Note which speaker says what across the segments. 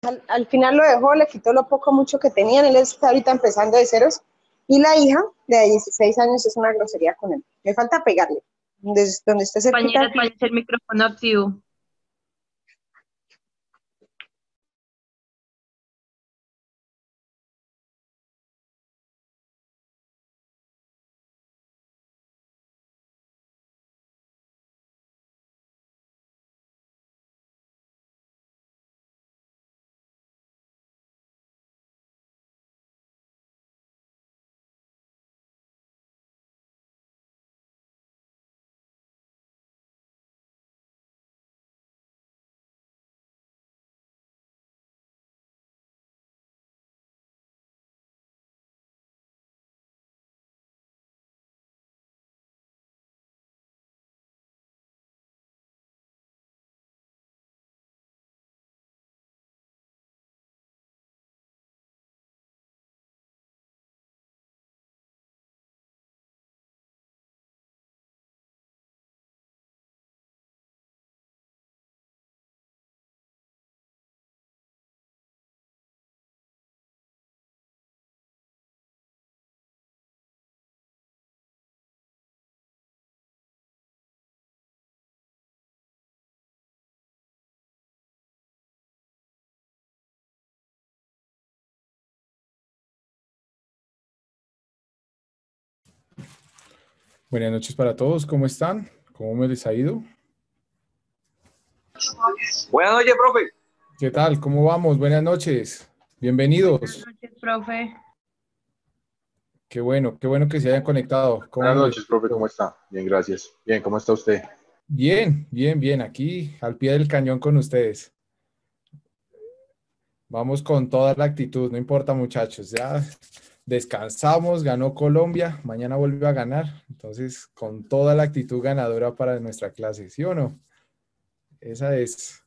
Speaker 1: Al final lo dejó, le quitó lo poco mucho que tenían, él está ahorita empezando de ceros, y la hija de 16 años es una grosería con él. Me falta pegarle, desde donde esté cerquita.
Speaker 2: Compañera, tienes el micrófono activo.
Speaker 3: Buenas noches para todos, ¿cómo están? ¿Cómo me les ha ido?
Speaker 4: Buenas noches, profe.
Speaker 3: ¿Qué tal? ¿Cómo vamos? Buenas noches.
Speaker 2: Buenas
Speaker 3: Bienvenidos.
Speaker 2: noches, profe.
Speaker 3: Qué bueno que se hayan conectado. ¿Cómo
Speaker 4: Buenas
Speaker 3: me les
Speaker 4: noches,
Speaker 3: ha
Speaker 4: profe, ¿cómo
Speaker 3: ido?
Speaker 4: está? Bien, gracias. Bien, ¿cómo está usted?
Speaker 3: Bien, bien, bien. Aquí al pie del cañón con ustedes. Vamos con toda la actitud, no importa, muchachos. Ya descansamos, ganó Colombia, mañana vuelve a ganar. Entonces, con toda la actitud ganadora para nuestra clase, ¿sí o no? Esa es.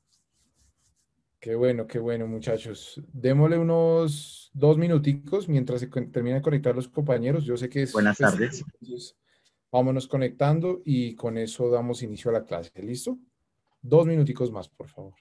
Speaker 3: Qué bueno, muchachos. Démosle unos 2 minuticos mientras termina de conectar los compañeros. Yo sé que es
Speaker 5: Buenas
Speaker 3: festivo,
Speaker 5: tardes.
Speaker 3: entonces vámonos conectando y con eso damos inicio a la clase. ¿Listo? 2 minuticos más, por favor.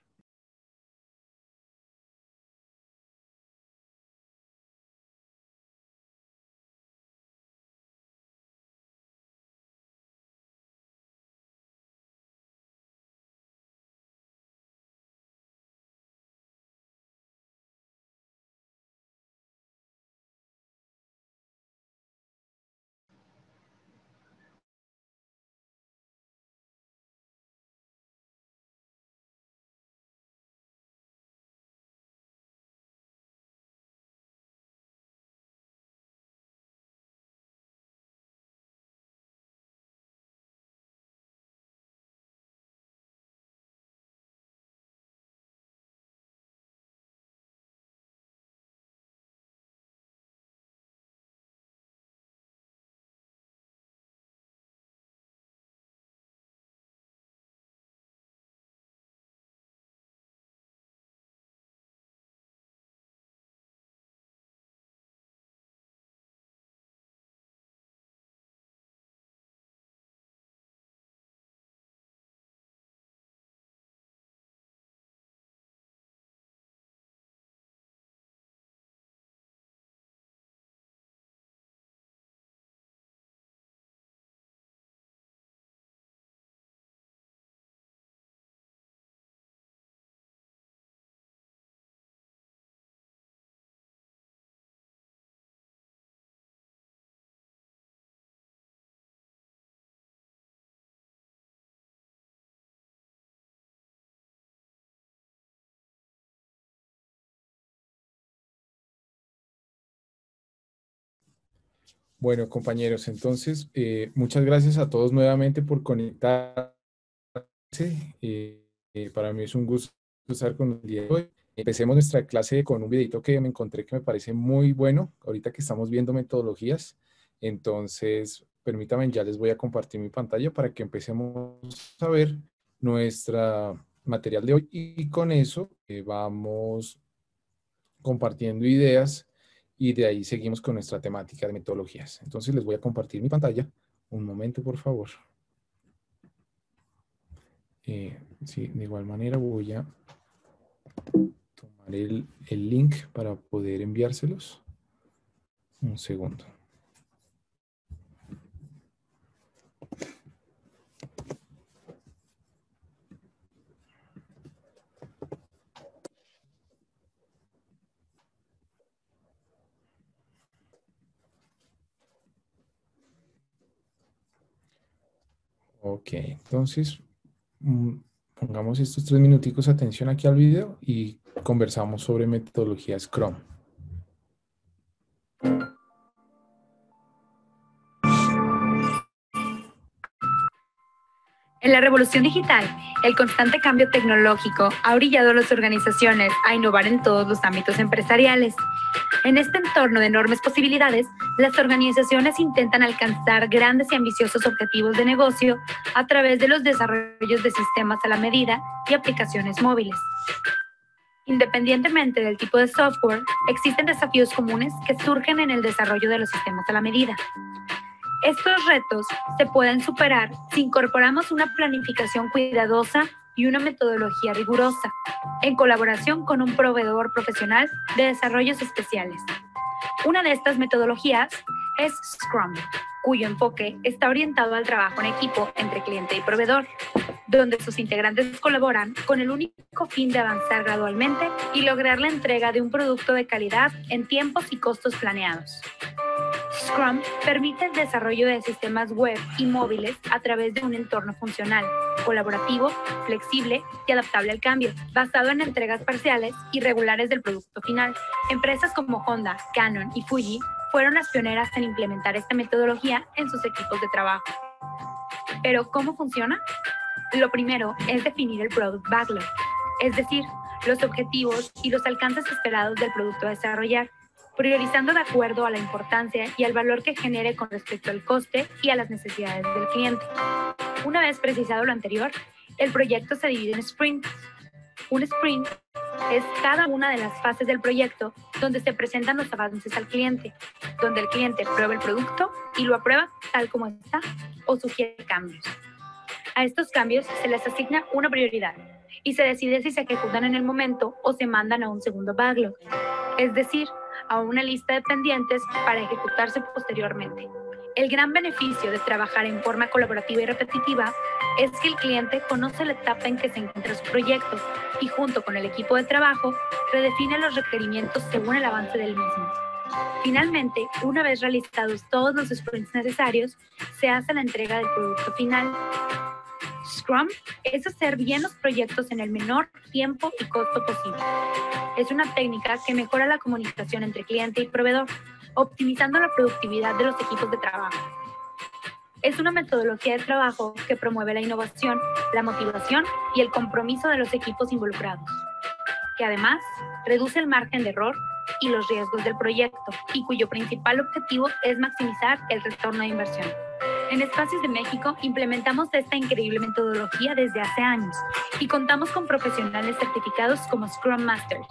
Speaker 3: Bueno, compañeros, entonces, muchas gracias a todos nuevamente por conectarse. Para mí es un gusto estar con el día de hoy. Empecemos nuestra clase con un videito que me encontré que me parece muy bueno, ahorita que estamos viendo metodologías. Entonces, permítanme, ya les voy a compartir mi pantalla para que empecemos a ver nuestra material de hoy y con eso vamos compartiendo ideas y de ahí seguimos con nuestra temática de metodologías. Entonces les voy a compartir mi pantalla. Un momento, por favor. Sí, de igual manera voy a tomar el link para poder enviárselos. Un segundo. Ok, entonces pongamos estos 3 minuticos atención aquí al video y conversamos sobre metodología Scrum.
Speaker 5: En la revolución digital, el constante cambio tecnológico ha orillado a las organizaciones a innovar en todos los ámbitos empresariales. En este entorno de enormes posibilidades, las organizaciones intentan alcanzar grandes y ambiciosos objetivos de negocio a través de los desarrollos de sistemas a la medida y aplicaciones móviles. Independientemente del tipo de software, existen desafíos comunes que surgen en el desarrollo de los sistemas a la medida. Estos retos se pueden superar si incorporamos una planificación cuidadosa y una metodología rigurosa, en colaboración con un proveedor profesional de desarrollos especiales. Una de estas metodologías es Scrum, cuyo enfoque está orientado al trabajo en equipo entre cliente y proveedor, donde sus integrantes colaboran con el único fin de avanzar gradualmente y lograr la entrega de un producto de calidad en tiempos y costos planeados. Scrum permite el desarrollo de sistemas web y móviles a través de un entorno funcional, colaborativo, flexible y adaptable al cambio, basado en entregas parciales y regulares del producto final. Empresas como Honda, Canon y Fuji fueron las pioneras en implementar esta metodología en sus equipos de trabajo. ¿Pero cómo funciona? Lo primero es definir el Product Backlog, es decir, los objetivos y los alcances esperados del producto a desarrollar, priorizando de acuerdo a la importancia y al valor que genere con respecto al coste y a las necesidades del cliente. Una vez precisado lo anterior, el proyecto se divide en sprints. Un sprint es cada una de las fases del proyecto donde se presentan los avances al cliente, donde el cliente prueba el producto y lo aprueba tal como está o sugiere cambios. A estos cambios se les asigna una prioridad y se decide si se ejecutan en el momento o se mandan a un segundo backlog, es decir, a una lista de pendientes para ejecutarse posteriormente. El gran beneficio de trabajar en forma colaborativa y repetitiva es que el cliente conoce la etapa en que se encuentra su proyecto y junto con el equipo de trabajo redefine los requerimientos según el avance del mismo. Finalmente, una vez realizados todos los sprints necesarios, se hace la entrega del producto final. Scrum es hacer bien los proyectos en el menor tiempo y costo posible. Es una técnica que mejora la comunicación entre cliente y proveedor, optimizando la productividad de los equipos de trabajo. Es una metodología de trabajo que promueve la innovación, la motivación y el compromiso de los equipos involucrados, que además reduce el margen de error y los riesgos del proyecto, y cuyo principal objetivo es maximizar el retorno de inversión. En Espacios de México implementamos esta increíble metodología desde hace años y contamos con profesionales certificados como Scrum Masters.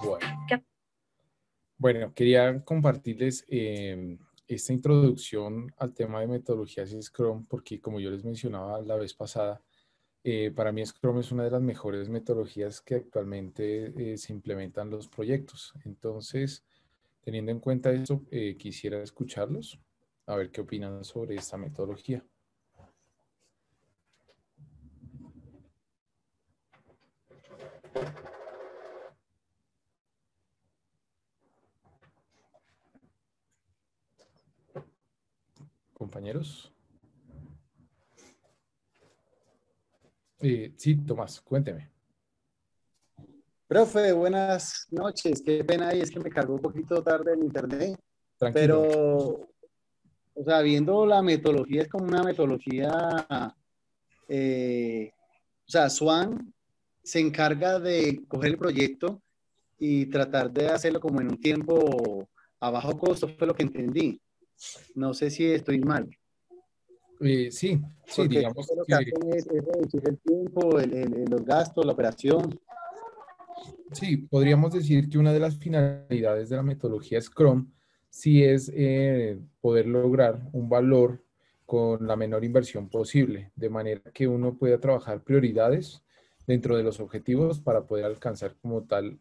Speaker 3: Bueno, quería compartirles esta introducción al tema de metodologías Scrum porque, como yo les mencionaba la vez pasada, para mí Scrum es una de las mejores metodologías que actualmente se implementan en los proyectos. Entonces, teniendo en cuenta esto, quisiera escucharlos, a ver qué opinan sobre esta metodología. Compañeros. Sí, Tomás, cuénteme.
Speaker 6: Profe, buenas noches. Qué pena ahí, es que me cargó un poquito tarde el internet.
Speaker 3: Tranquilo.
Speaker 6: Pero, o sea, viendo la metodología, es como una metodología, o sea, Swan se encarga de coger el proyecto y tratar de hacerlo como en un tiempo a bajo costo, fue lo que entendí. No sé si estoy mal.
Speaker 3: Sí,
Speaker 6: Porque
Speaker 3: digamos
Speaker 6: lo que
Speaker 3: que
Speaker 6: hacen es reducir el tiempo, los gastos, la operación.
Speaker 3: sí, podríamos decir que una de las finalidades de la metodología Scrum sí es poder lograr un valor con la menor inversión posible, de manera que uno pueda trabajar prioridades dentro de los objetivos para poder alcanzar como tal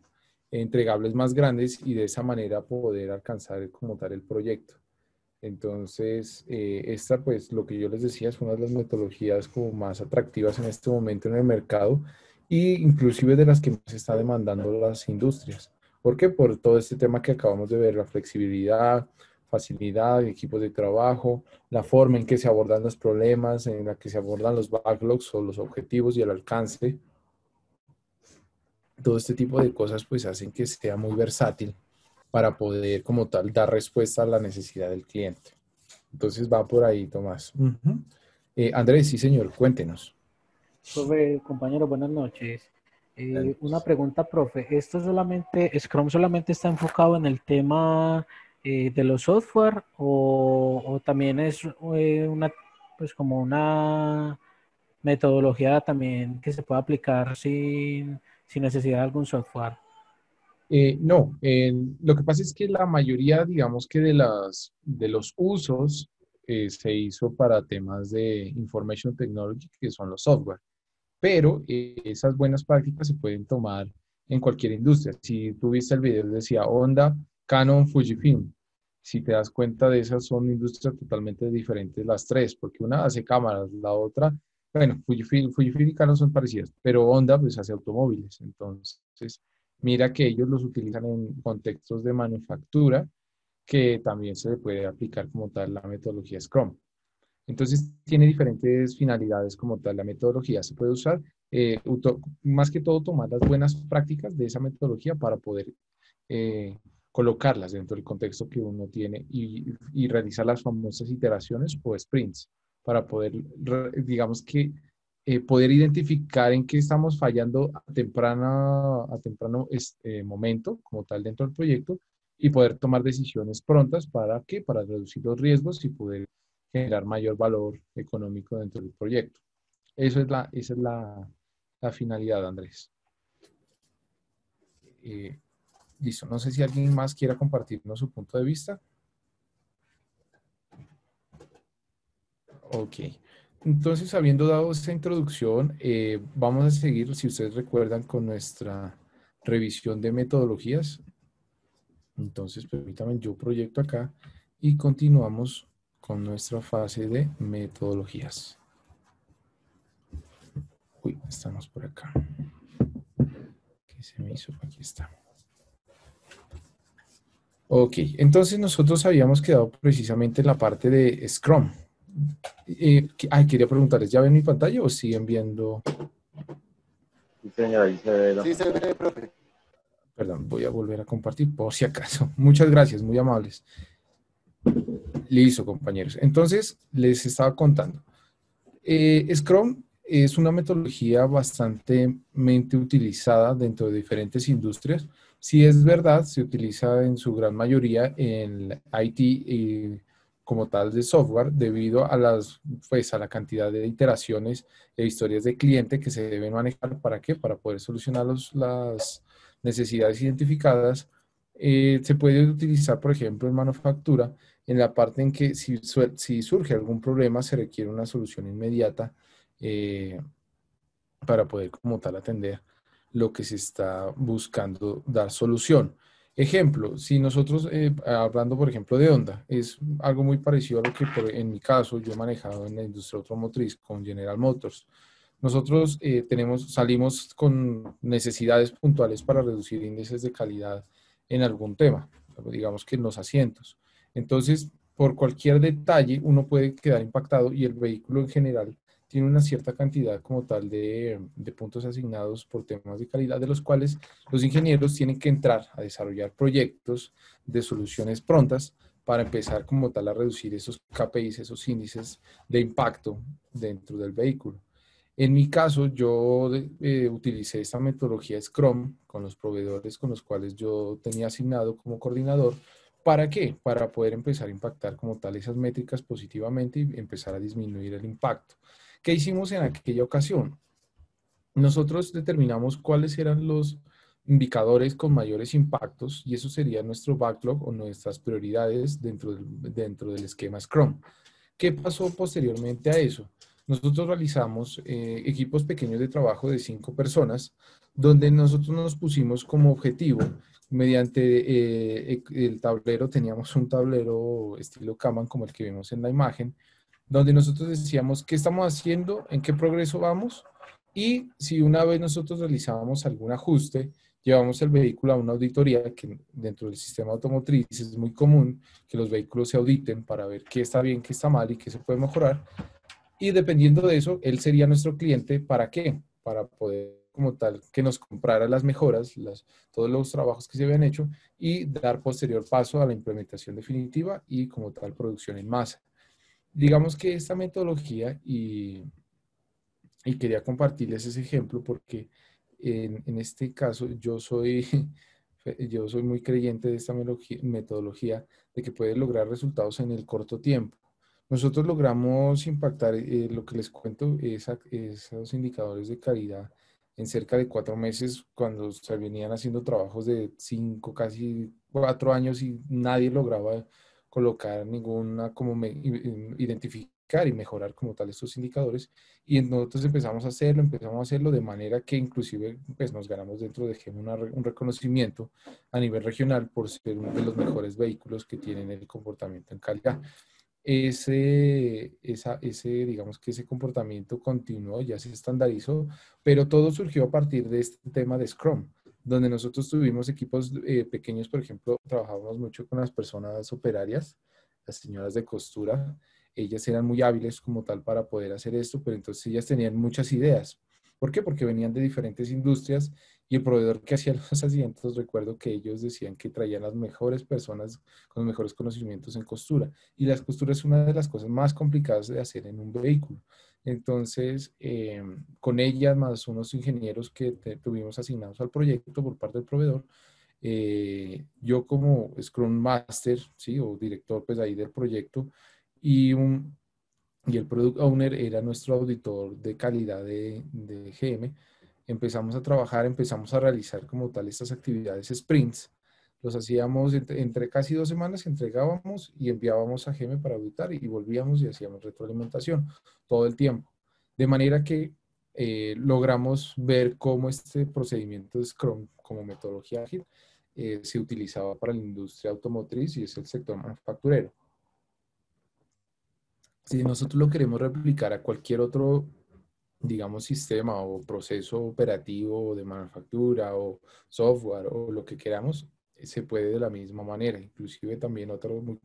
Speaker 3: entregables más grandes y de esa manera poder alcanzar como tal el proyecto. Entonces, esta, pues, lo que yo les decía, es una de las metodologías como más atractivas en este momento en el mercado e inclusive de las que más está demandando las industrias. ¿Por qué? Por todo este tema que acabamos de ver, la flexibilidad, facilidad, equipos de trabajo, la forma en que se abordan los problemas, en la que se abordan los backlogs o los objetivos y el alcance. Todo este tipo de cosas pues hacen que sea muy versátil para poder como tal dar respuesta a la necesidad del cliente. Entonces va por ahí, Tomás. Andrés, sí señor, cuéntenos.
Speaker 7: Profe, compañero, buenas noches. Una pregunta, profe. Scrum solamente está enfocado en el tema de los software o también es pues como una metodología también que se puede aplicar sin necesidad de algún software?
Speaker 3: No, lo que pasa es que la mayoría, digamos que de los usos se hizo para temas de Information Technology, que son los software. Pero esas buenas prácticas se pueden tomar en cualquier industria. Si tú viste el video, decía Honda, Canon, Fujifilm. Si te das cuenta de esas, son industrias totalmente diferentes las tres, porque una hace cámaras, la otra, bueno, Fujifilm y Canon son parecidas, pero Honda pues hace automóviles. Entonces, mira que ellos los utilizan en contextos de manufactura, que también se le puede aplicar como tal la metodología Scrum. Entonces, tiene diferentes finalidades como tal. La metodología se puede usar, más que todo, tomar las buenas prácticas de esa metodología para poder colocarlas dentro del contexto que uno tiene y realizar las famosas iteraciones o sprints para poder, digamos que, poder identificar en qué estamos fallando a temprano momento como tal dentro del proyecto y poder tomar decisiones prontas. ¿Para qué? Para reducir los riesgos y poder generar mayor valor económico dentro del proyecto. Esa es la finalidad, Andrés. Listo. No sé si alguien más quiera compartirnos su punto de vista. Ok. Entonces, habiendo dado esta introducción, vamos a seguir, si ustedes recuerdan, con nuestra revisión de metodologías. Entonces, permítanme, yo proyecto acá y continuamos con nuestra fase de metodologías. Uy, estamos por acá. ¿Qué se me hizo? Aquí está. Ok, entonces nosotros habíamos quedado precisamente en la parte de Scrum. Quería preguntarles, ¿ya ven mi pantalla o siguen viendo?
Speaker 4: Sí, señora, ahí se ve.
Speaker 6: Sí, se ve, profe.
Speaker 3: Perdón, voy a volver a compartir por si acaso. Muchas gracias, muy amables. Listo, compañeros. Entonces, les estaba contando. Scrum es una metodología bastante utilizada dentro de diferentes industrias. Si es verdad, se utiliza en su gran mayoría en IT como tal de software debido a la cantidad de iteraciones e historias de cliente que se deben manejar. ¿Para qué? Para poder solucionar las necesidades identificadas. Se puede utilizar, por ejemplo, en manufactura, en la parte en que si surge algún problema se requiere una solución inmediata para poder como tal atender lo que se está buscando dar solución. Ejemplo, si nosotros, hablando por ejemplo de Honda, es algo muy parecido a lo que en mi caso yo he manejado en la industria automotriz con General Motors. Nosotros salimos con necesidades puntuales para reducir índices de calidad en algún tema, digamos que en los asientos. Entonces, por cualquier detalle uno puede quedar impactado y el vehículo en general tiene una cierta cantidad como tal de puntos asignados por temas de calidad, de los cuales los ingenieros tienen que entrar a desarrollar proyectos de soluciones prontas para empezar como tal a reducir esos KPIs, esos índices de impacto dentro del vehículo. En mi caso, yo utilicé esta metodología Scrum con los proveedores con los cuales yo tenía asignado como coordinador. ¿Para qué? Para poder empezar a impactar como tal esas métricas positivamente y empezar a disminuir el impacto. ¿Qué hicimos en aquella ocasión? Nosotros determinamos cuáles eran los indicadores con mayores impactos y eso sería nuestro backlog o nuestras prioridades dentro del esquema Scrum. ¿Qué pasó posteriormente a eso? nosotros realizamos equipos pequeños de trabajo de 5 personas, donde nosotros nos pusimos como objetivo, mediante el tablero, teníamos un tablero estilo Kanban como el que vimos en la imagen, donde nosotros decíamos qué estamos haciendo, en qué progreso vamos, y si una vez nosotros realizábamos algún ajuste, llevamos el vehículo a una auditoría, que dentro del sistema automotriz es muy común que los vehículos se auditen para ver qué está bien, qué está mal y qué se puede mejorar. Y dependiendo de eso, él sería nuestro cliente. ¿Para qué? Para poder, como tal, que nos comprara las mejoras, todos los trabajos que se habían hecho y dar posterior paso a la implementación definitiva y como tal producción en masa. Digamos que esta metodología, y quería compartirles ese ejemplo porque en este caso yo soy muy creyente de esta metodología de que puede lograr resultados en el corto tiempo. Nosotros logramos impactar, lo que les cuento, esos indicadores de calidad en cerca de 4 meses, cuando se venían haciendo trabajos de 5, casi 4 años y nadie lograba colocar ninguna, identificar y mejorar como tal estos indicadores. Y nosotros empezamos a hacerlo de manera que inclusive pues, nos ganamos dentro de GEM un reconocimiento a nivel regional por ser uno de los mejores vehículos que tienen el comportamiento en calidad. Digamos que ese comportamiento continuó, ya se estandarizó, pero todo surgió a partir de este tema de Scrum, donde nosotros tuvimos equipos pequeños. Por ejemplo, trabajábamos mucho con las personas operarias, las señoras de costura. Ellas eran muy hábiles como tal para poder hacer esto, pero entonces ellas tenían muchas ideas. ¿Por qué? Porque venían de diferentes industrias y el proveedor que hacía los asientos, recuerdo que ellos decían que traían las mejores personas con los mejores conocimientos en costura. Y la costura es una de las cosas más complicadas de hacer en un vehículo. Entonces, con ellas, más unos ingenieros que tuvimos asignados al proyecto por parte del proveedor, yo como Scrum Master, ¿sí? O director pues ahí del proyecto, y el Product Owner era nuestro auditor de calidad de GM. Empezamos a trabajar, empezamos a realizar como tal estas actividades sprints. Los hacíamos entre casi 2 semanas, entregábamos y enviábamos a GM para auditar y volvíamos y hacíamos retroalimentación todo el tiempo. De manera que logramos ver cómo este procedimiento de Scrum como metodología ágil se utilizaba para la industria automotriz y es el sector manufacturero. Si nosotros lo queremos replicar a cualquier otro, digamos, sistema o proceso operativo de manufactura o software o lo que queramos, se puede de la misma manera. Inclusive también otro muy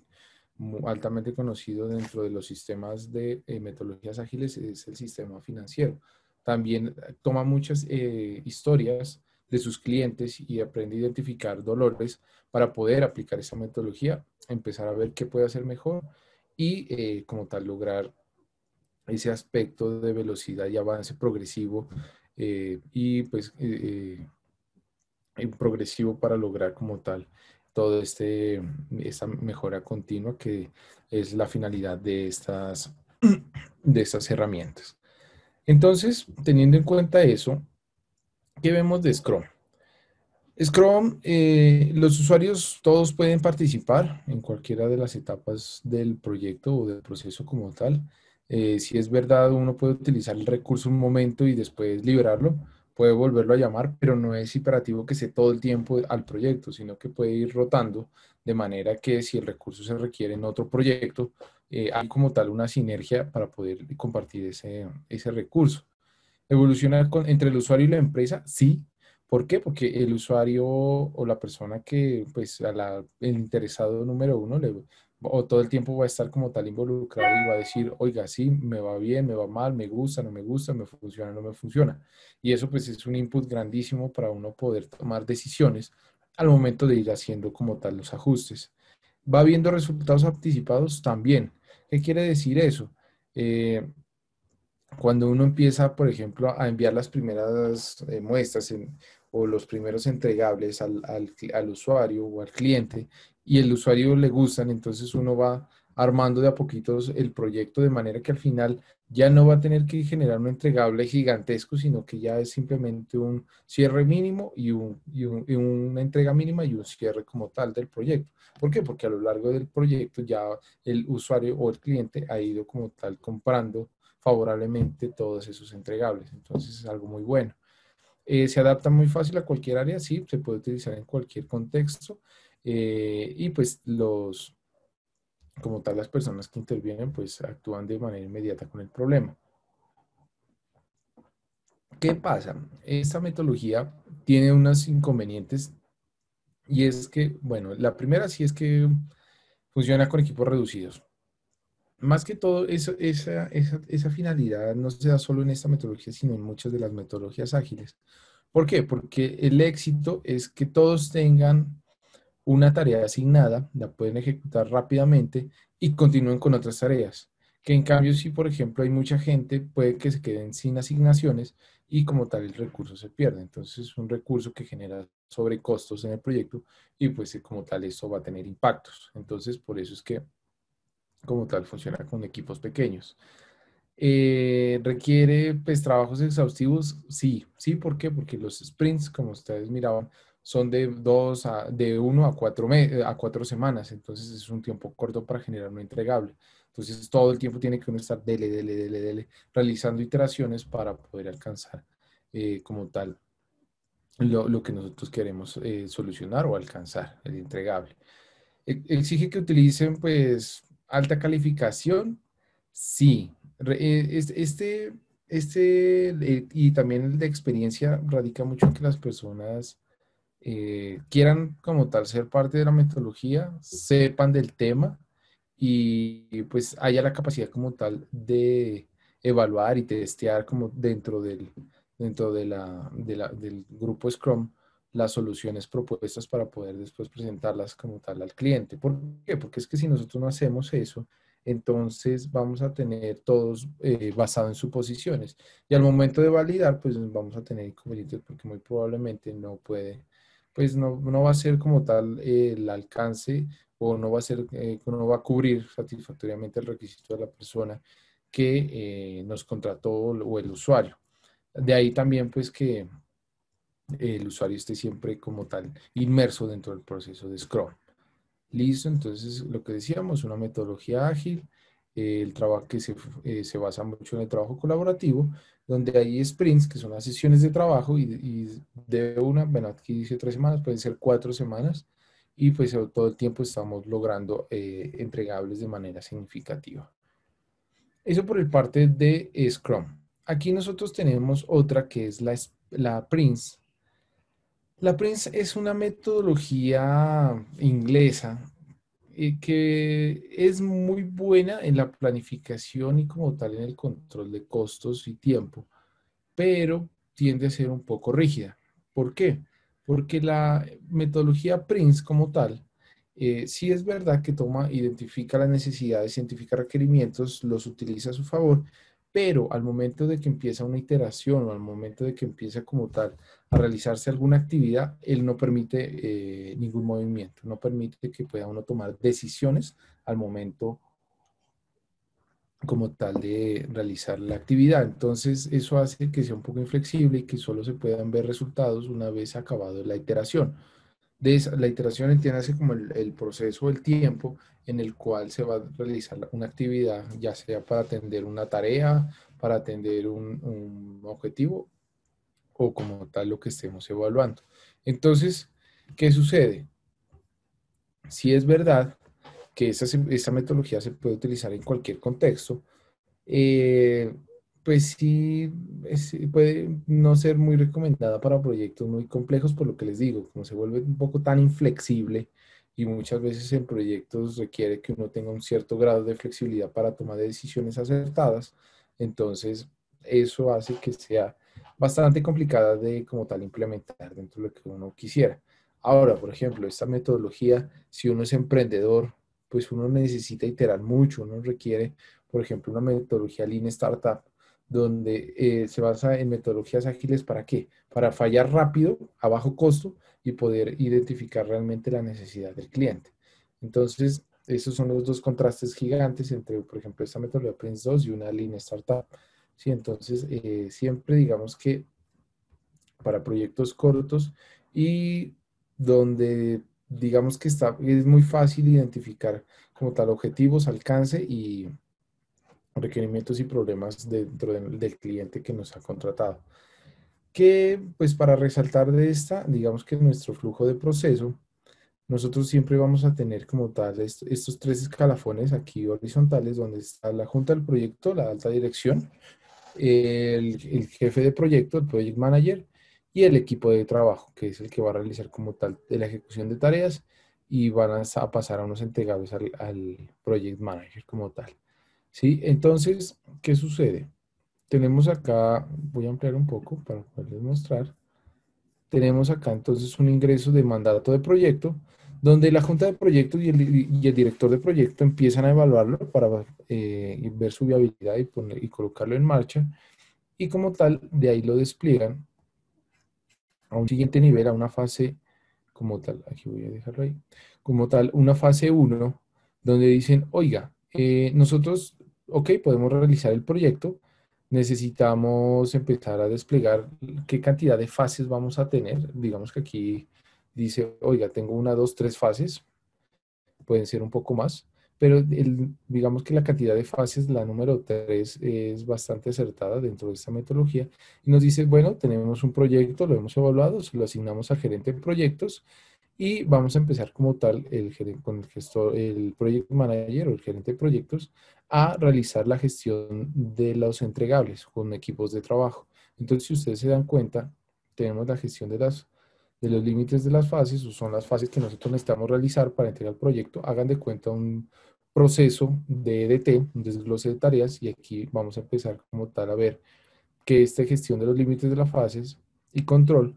Speaker 3: altamente conocido dentro de los sistemas de metodologías ágiles es el sistema financiero. También toma muchas historias de sus clientes y aprende a identificar dolores para poder aplicar esa metodología, empezar a ver qué puede hacer mejor y como tal lograr ese aspecto de velocidad y avance progresivo y pues progresivo para lograr como tal todo esta mejora continua que es la finalidad de estas herramientas. Entonces, teniendo en cuenta eso, ¿qué vemos de Scrum? Scrum, los usuarios todos pueden participar en cualquiera de las etapas del proyecto o del proceso como tal. Si es verdad, uno puede utilizar el recurso un momento y después liberarlo, puede volverlo a llamar, pero no es imperativo que esté todo el tiempo al proyecto, sino que puede ir rotando de manera que si el recurso se requiere en otro proyecto, hay como tal una sinergia para poder compartir ese recurso. ¿Evolucionar entre el usuario y la empresa? Sí. ¿Por qué? Porque el usuario o la persona que, pues, el interesado número uno, o todo el tiempo va a estar como tal involucrado y va a decir, oiga, sí, me va bien, me va mal, me gusta, no me gusta, me funciona, no me funciona. Y eso, pues, es un input grandísimo para uno poder tomar decisiones al momento de ir haciendo como tal los ajustes. ¿Va viendo resultados anticipados? También. ¿Qué quiere decir eso? Cuando uno empieza, por ejemplo, a enviar las primeras muestras o los primeros entregables al usuario o al cliente y el usuario le gustan, entonces uno va armando de a poquitos el proyecto de manera que al final ya no va a tener que generar un entregable gigantesco, sino que ya es simplemente un cierre mínimo y una entrega mínima y un cierre como tal del proyecto. ¿Por qué? Porque a lo largo del proyecto ya el usuario o el cliente ha ido como tal comprando favorablemente todos esos entregables. Entonces es algo muy bueno. Se adapta muy fácil a cualquier área, sí, se puede utilizar en cualquier contexto. Y pues como tal, las personas que intervienen pues actúan de manera inmediata con el problema. ¿Qué pasa? Esta metodología tiene unos inconvenientes y es que, bueno, la primera sí es que funciona con equipos reducidos. Más que todo, esa finalidad no se da solo en esta metodología, sino en muchas de las metodologías ágiles. ¿Por qué? Porque el éxito es que todos tengan una tarea asignada, la pueden ejecutar rápidamente y continúen con otras tareas. Que en cambio, si por ejemplo hay mucha gente, puede que se queden sin asignaciones y como tal el recurso se pierde. Entonces es un recurso que genera sobrecostos en el proyecto y pues como tal esto va a tener impactos. Entonces por eso es que como tal funciona con equipos pequeños. ¿Requiere pues trabajos exhaustivos? Sí, sí, ¿por qué? Porque los sprints, como ustedes miraban, son de 1 a 4 semanas, entonces es un tiempo corto para generar un entregable. Entonces todo el tiempo tiene que uno estar dele, realizando iteraciones para poder alcanzar como tal lo que nosotros queremos solucionar o alcanzar, el entregable. Exige que utilicen pues alta calificación, sí. Y también el de experiencia radica mucho en que las personas quieran como tal ser parte de la metodología, sepan del tema y pues haya la capacidad como tal de evaluar y testear como del grupo Scrum las soluciones propuestas para poder después presentarlas como tal al cliente. ¿Por qué? Porque es que si nosotros no hacemos eso, entonces vamos a tener todos basado en suposiciones. Y al momento de validar, pues vamos a tener inconvenientes porque muy probablemente no puede, pues no va a ser como tal el alcance o no va a ser, no va a cubrir satisfactoriamente el requisito de la persona que nos contrató o el usuario. De ahí también pues que el usuario esté siempre como tal inmerso dentro del proceso de Scrum. Listo, entonces lo que decíamos, una metodología ágil, el trabajo que se basa mucho en el trabajo colaborativo, donde hay sprints, que son las sesiones de trabajo, y de bueno, aquí dice 3 semanas, pueden ser 4 semanas, y pues todo el tiempo estamos logrando entregables de manera significativa. Eso por el parte de Scrum. Aquí nosotros tenemos otra que es la Prince. La Prince es una metodología inglesa que es muy buena en la planificación y como tal en el control de costos y tiempo, pero tiende a ser un poco rígida. ¿Por qué? Porque la metodología Prince como tal, sí es verdad que identifica las necesidades, identifica requerimientos, los utiliza a su favor, pero al momento de que empieza una iteración o al momento de que empieza como tal a realizarse alguna actividad, él no permite ningún movimiento, no permite que pueda uno tomar decisiones al momento como tal de realizar la actividad. Entonces, eso hace que sea un poco inflexible y que solo se puedan ver resultados una vez acabado la iteración. La iteración entiéndase como el proceso, el tiempo en el cual se va a realizar una actividad, ya sea para atender una tarea, para atender un objetivo o como tal lo que estemos evaluando. Entonces, ¿qué sucede? Si es verdad que esa metodología se puede utilizar en cualquier contexto, eh, pues sí, puede no ser muy recomendada para proyectos muy complejos, por lo que les digo, como se vuelve un poco tan inflexible y muchas veces en proyectos requiere que uno tenga un cierto grado de flexibilidad para tomar decisiones acertadas, entonces eso hace que sea bastante complicada de como tal implementar dentro de lo que uno quisiera. Ahora, por ejemplo, esta metodología, si uno es emprendedor, pues uno necesita iterar mucho, uno requiere por ejemplo, una metodología Lean Startup, donde se basa en metodologías ágiles. ¿Para qué? Para fallar rápido, a bajo costo y poder identificar realmente la necesidad del cliente. Entonces, esos son los dos contrastes gigantes entre, por ejemplo, esta metodología Prince 2 y una Lean Startup. Sí, entonces, siempre digamos que para proyectos cortos y donde digamos que es muy fácil identificar como tal objetivos, alcance y requerimientos y problemas dentro del cliente que nos ha contratado. Que, pues para resaltar de esta, digamos que nuestro flujo de proceso, nosotros siempre vamos a tener como tal estos tres escalafones aquí horizontales, donde está la junta del proyecto, la alta dirección, el jefe de proyecto, el project manager, y el equipo de trabajo, que es el que va a realizar como tal de la ejecución de tareas y van a pasar a unos entregables al project manager como tal. ¿Sí? Entonces, ¿qué sucede? Tenemos acá, voy a ampliar un poco para poderles mostrar. Tenemos acá entonces un ingreso de mandato de proyecto, donde la junta de proyecto y el director de proyecto empiezan a evaluarlo para ver su viabilidad y colocarlo en marcha. Y como tal, de ahí lo despliegan a un siguiente nivel, a una fase como tal, aquí voy a dejarlo ahí, como tal, una fase 1, donde dicen, oiga, nosotros, ok, podemos realizar el proyecto, necesitamos empezar a desplegar qué cantidad de fases vamos a tener. Digamos que aquí dice, oiga, tengo una, dos, tres fases, pueden ser un poco más, pero digamos que la cantidad de fases, la número 3, es bastante acertada dentro de esta metodología. Y nos dice, bueno, tenemos un proyecto, lo hemos evaluado, se lo asignamos al gerente de proyectos y vamos a empezar como tal con el gestor, el project manager o el gerente de proyectos a realizar la gestión de los entregables con equipos de trabajo. Entonces, si ustedes se dan cuenta, tenemos la gestión de los límites de las fases, o son las fases que nosotros necesitamos realizar para entregar el proyecto. Hagan de cuenta un proceso de EDT, un desglose de tareas, y aquí vamos a empezar como tal a ver que esta gestión de los límites de las fases y control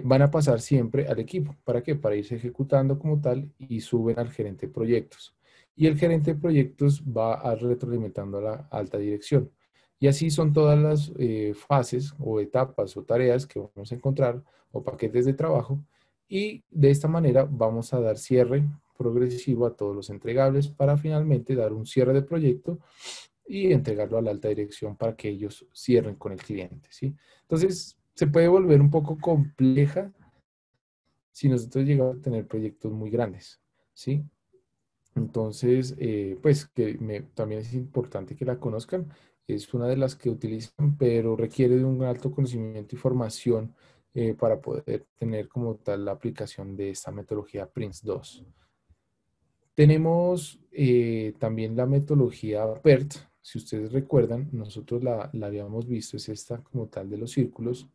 Speaker 3: van a pasar siempre al equipo. ¿Para qué? Para irse ejecutando como tal y suben al gerente de proyectos. Y el gerente de proyectos va a retroalimentando a la alta dirección. Y así son todas las fases o etapas o tareas que vamos a encontrar o paquetes de trabajo. Y de esta manera vamos a dar cierre progresivo a todos los entregables para finalmente dar un cierre de proyecto y entregarlo a la alta dirección para que ellos cierren con el cliente, ¿sí? Entonces, se puede volver un poco compleja si nosotros llegamos a tener proyectos muy grandes, ¿sí? Entonces, pues también es importante que la conozcan. Es una de las que utilizan, pero requiere de un alto conocimiento y formación para poder tener como tal la aplicación de esta metodología PRINCE2. Tenemos también la metodología PERT. Si ustedes recuerdan, nosotros la habíamos visto, es esta como tal de los círculos,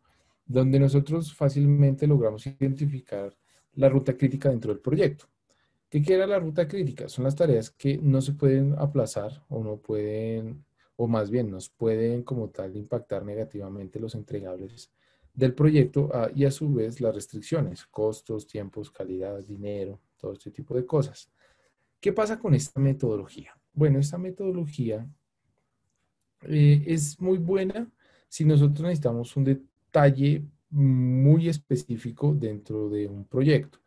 Speaker 3: donde nosotros fácilmente logramos identificar la ruta crítica dentro del proyecto. ¿Qué quiere la ruta crítica? Son las tareas que no se pueden aplazar o no pueden, o más bien nos pueden como tal impactar negativamente los entregables del proyecto y a su vez las restricciones, costos, tiempos, calidad, dinero, todo este tipo de cosas. ¿Qué pasa con esta metodología? Bueno, esta metodología es muy buena si nosotros necesitamos un detalle muy específico dentro de un proyecto.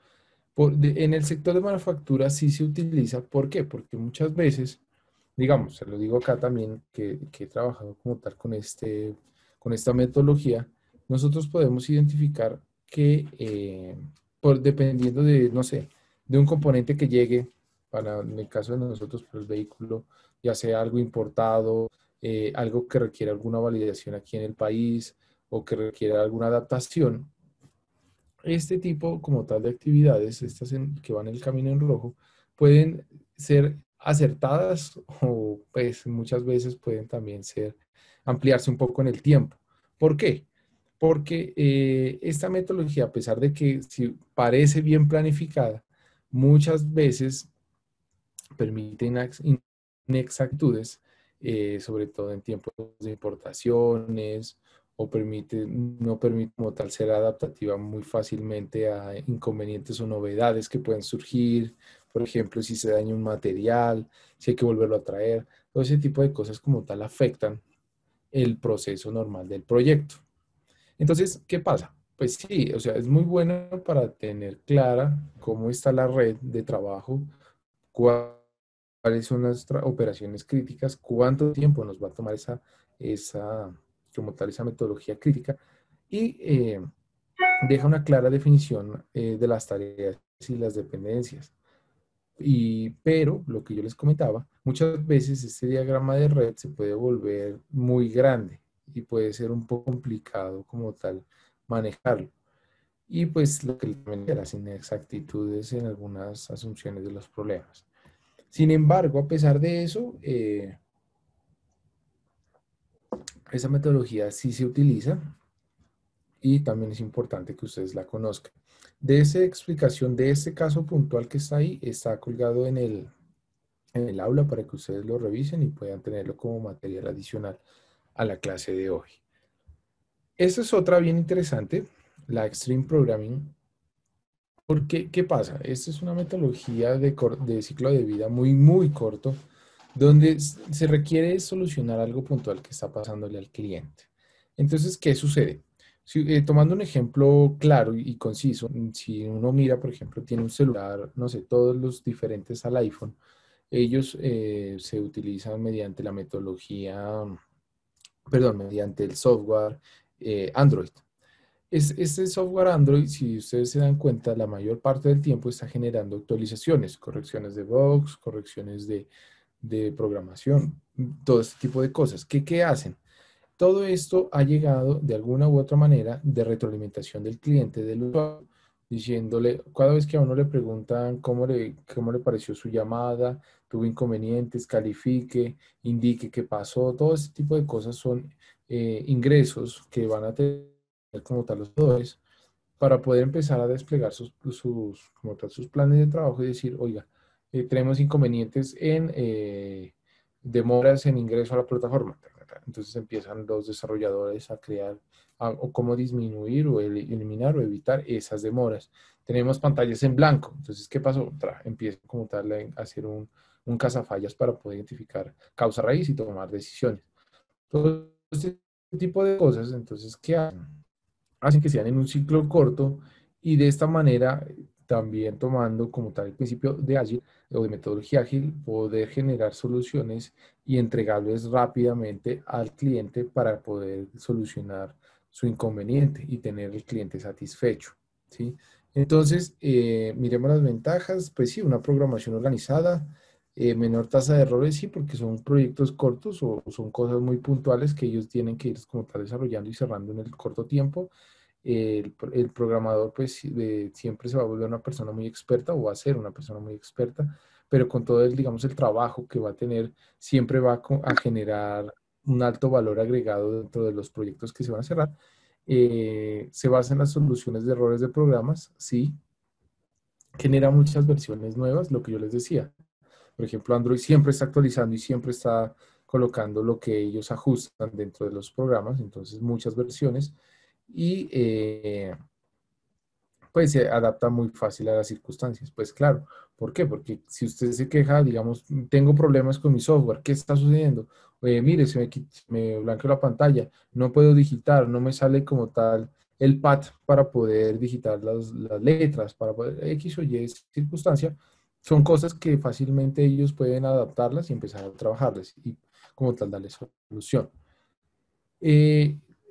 Speaker 3: En el sector de manufactura sí se utiliza. ¿Por qué? Porque muchas veces, digamos, se lo digo acá también que he trabajado como tal con esta metodología, nosotros podemos identificar que dependiendo de, no sé, de un componente que llegue, en el caso de nosotros, por el vehículo, ya sea algo importado, algo que requiera alguna validación aquí en el país o que requiera alguna adaptación, este tipo como tal de actividades, que van en el camino en rojo, pueden ser acertadas o pues muchas veces pueden también ampliarse un poco en el tiempo. ¿Por qué? Porque esta metodología, a pesar de que si parece bien planificada, muchas veces permite inexactitudes, sobre todo en tiempos de importaciones, o no permite como tal ser adaptativa muy fácilmente a inconvenientes o novedades que pueden surgir. Por ejemplo, si se daña un material, si hay que volverlo a traer, todo ese tipo de cosas como tal afectan el proceso normal del proyecto. Entonces, ¿qué pasa? Pues sí, o sea, es muy bueno para tener clara cómo está la red de trabajo, cuáles son las operaciones críticas, cuánto tiempo nos va a tomar como tal, esa metodología crítica y deja una clara definición de las tareas y las dependencias. Pero lo que yo les comentaba, muchas veces este diagrama de red se puede volver muy grande y puede ser un poco complicado como tal manejarlo. Y pues lo que también era las inexactitudes en algunas asunciones de los problemas. Sin embargo, a pesar de eso, esa metodología sí se utiliza y también es importante que ustedes la conozcan. De esa explicación de este caso puntual que está ahí, está colgado en el aula para que ustedes lo revisen y puedan tenerlo como material adicional a la clase de hoy. Esta es otra bien interesante, la Extreme Programming. Porque, ¿qué pasa? Esta es una metodología de ciclo de vida muy corto, donde se requiere solucionar algo puntual que está pasándole al cliente. Entonces, ¿qué sucede? Tomando un ejemplo claro y conciso, si uno mira, por ejemplo, tiene un celular, no sé, todos los diferentes al iPhone, ellos se utilizan mediante la metodología, perdón, mediante el software Android. Este software Android, si ustedes se dan cuenta, la mayor parte del tiempo está generando actualizaciones, correcciones de bugs, correcciones de programación, todo este tipo de cosas. ¿Qué hacen? Todo esto ha llegado de alguna u otra manera de retroalimentación del cliente, del usuario, diciéndole, cada vez que a uno le preguntan cómo le pareció su llamada, tuvo inconvenientes, califique, indique qué pasó, todo este tipo de cosas son ingresos que van a tener como tal los jugadores para poder empezar a desplegar como tal, sus planes de trabajo y decir, oiga, tenemos inconvenientes en demoras en ingreso a la plataforma. Entonces empiezan los desarrolladores a crear o cómo disminuir o eliminar o evitar esas demoras. Tenemos pantallas en blanco. Entonces, ¿qué pasó? Empieza como tal a hacer un cazafallas para poder identificar causa raíz y tomar decisiones. Todo este tipo de cosas, entonces, ¿qué hacen que sean en un ciclo corto y de esta manera también tomando como tal el principio de ágil o de metodología ágil, poder generar soluciones y entregarles rápidamente al cliente para poder solucionar su inconveniente y tener el cliente satisfecho, ¿sí? Entonces, miremos las ventajas, pues sí, una programación organizada, menor tasa de errores, sí, porque son proyectos cortos o son cosas muy puntuales que ellos tienen que ir como tal desarrollando y cerrando en el corto tiempo. El programador pues siempre se va a volver una persona muy experta o va a ser una persona muy experta, pero con todo el, digamos, el trabajo que va a tener, siempre va a generar un alto valor agregado dentro de los proyectos que se van a cerrar. Se basa en las soluciones de errores de programas, sí, genera muchas versiones nuevas, lo que yo les decía. Por ejemplo, Android siempre está actualizando y siempre está colocando lo que ellos ajustan dentro de los programas, entonces muchas versiones y pues se adapta muy fácil a las circunstancias. Pues claro, ¿por qué? Porque si usted se queja, digamos, tengo problemas con mi software, ¿qué está sucediendo? Mire, me blanqueó la pantalla, no puedo digitar, no me sale como tal el pad para poder digitar las letras, para poder X o Y circunstancia, son cosas que fácilmente ellos pueden adaptarlas y empezar a trabajarlas y como tal darles solución.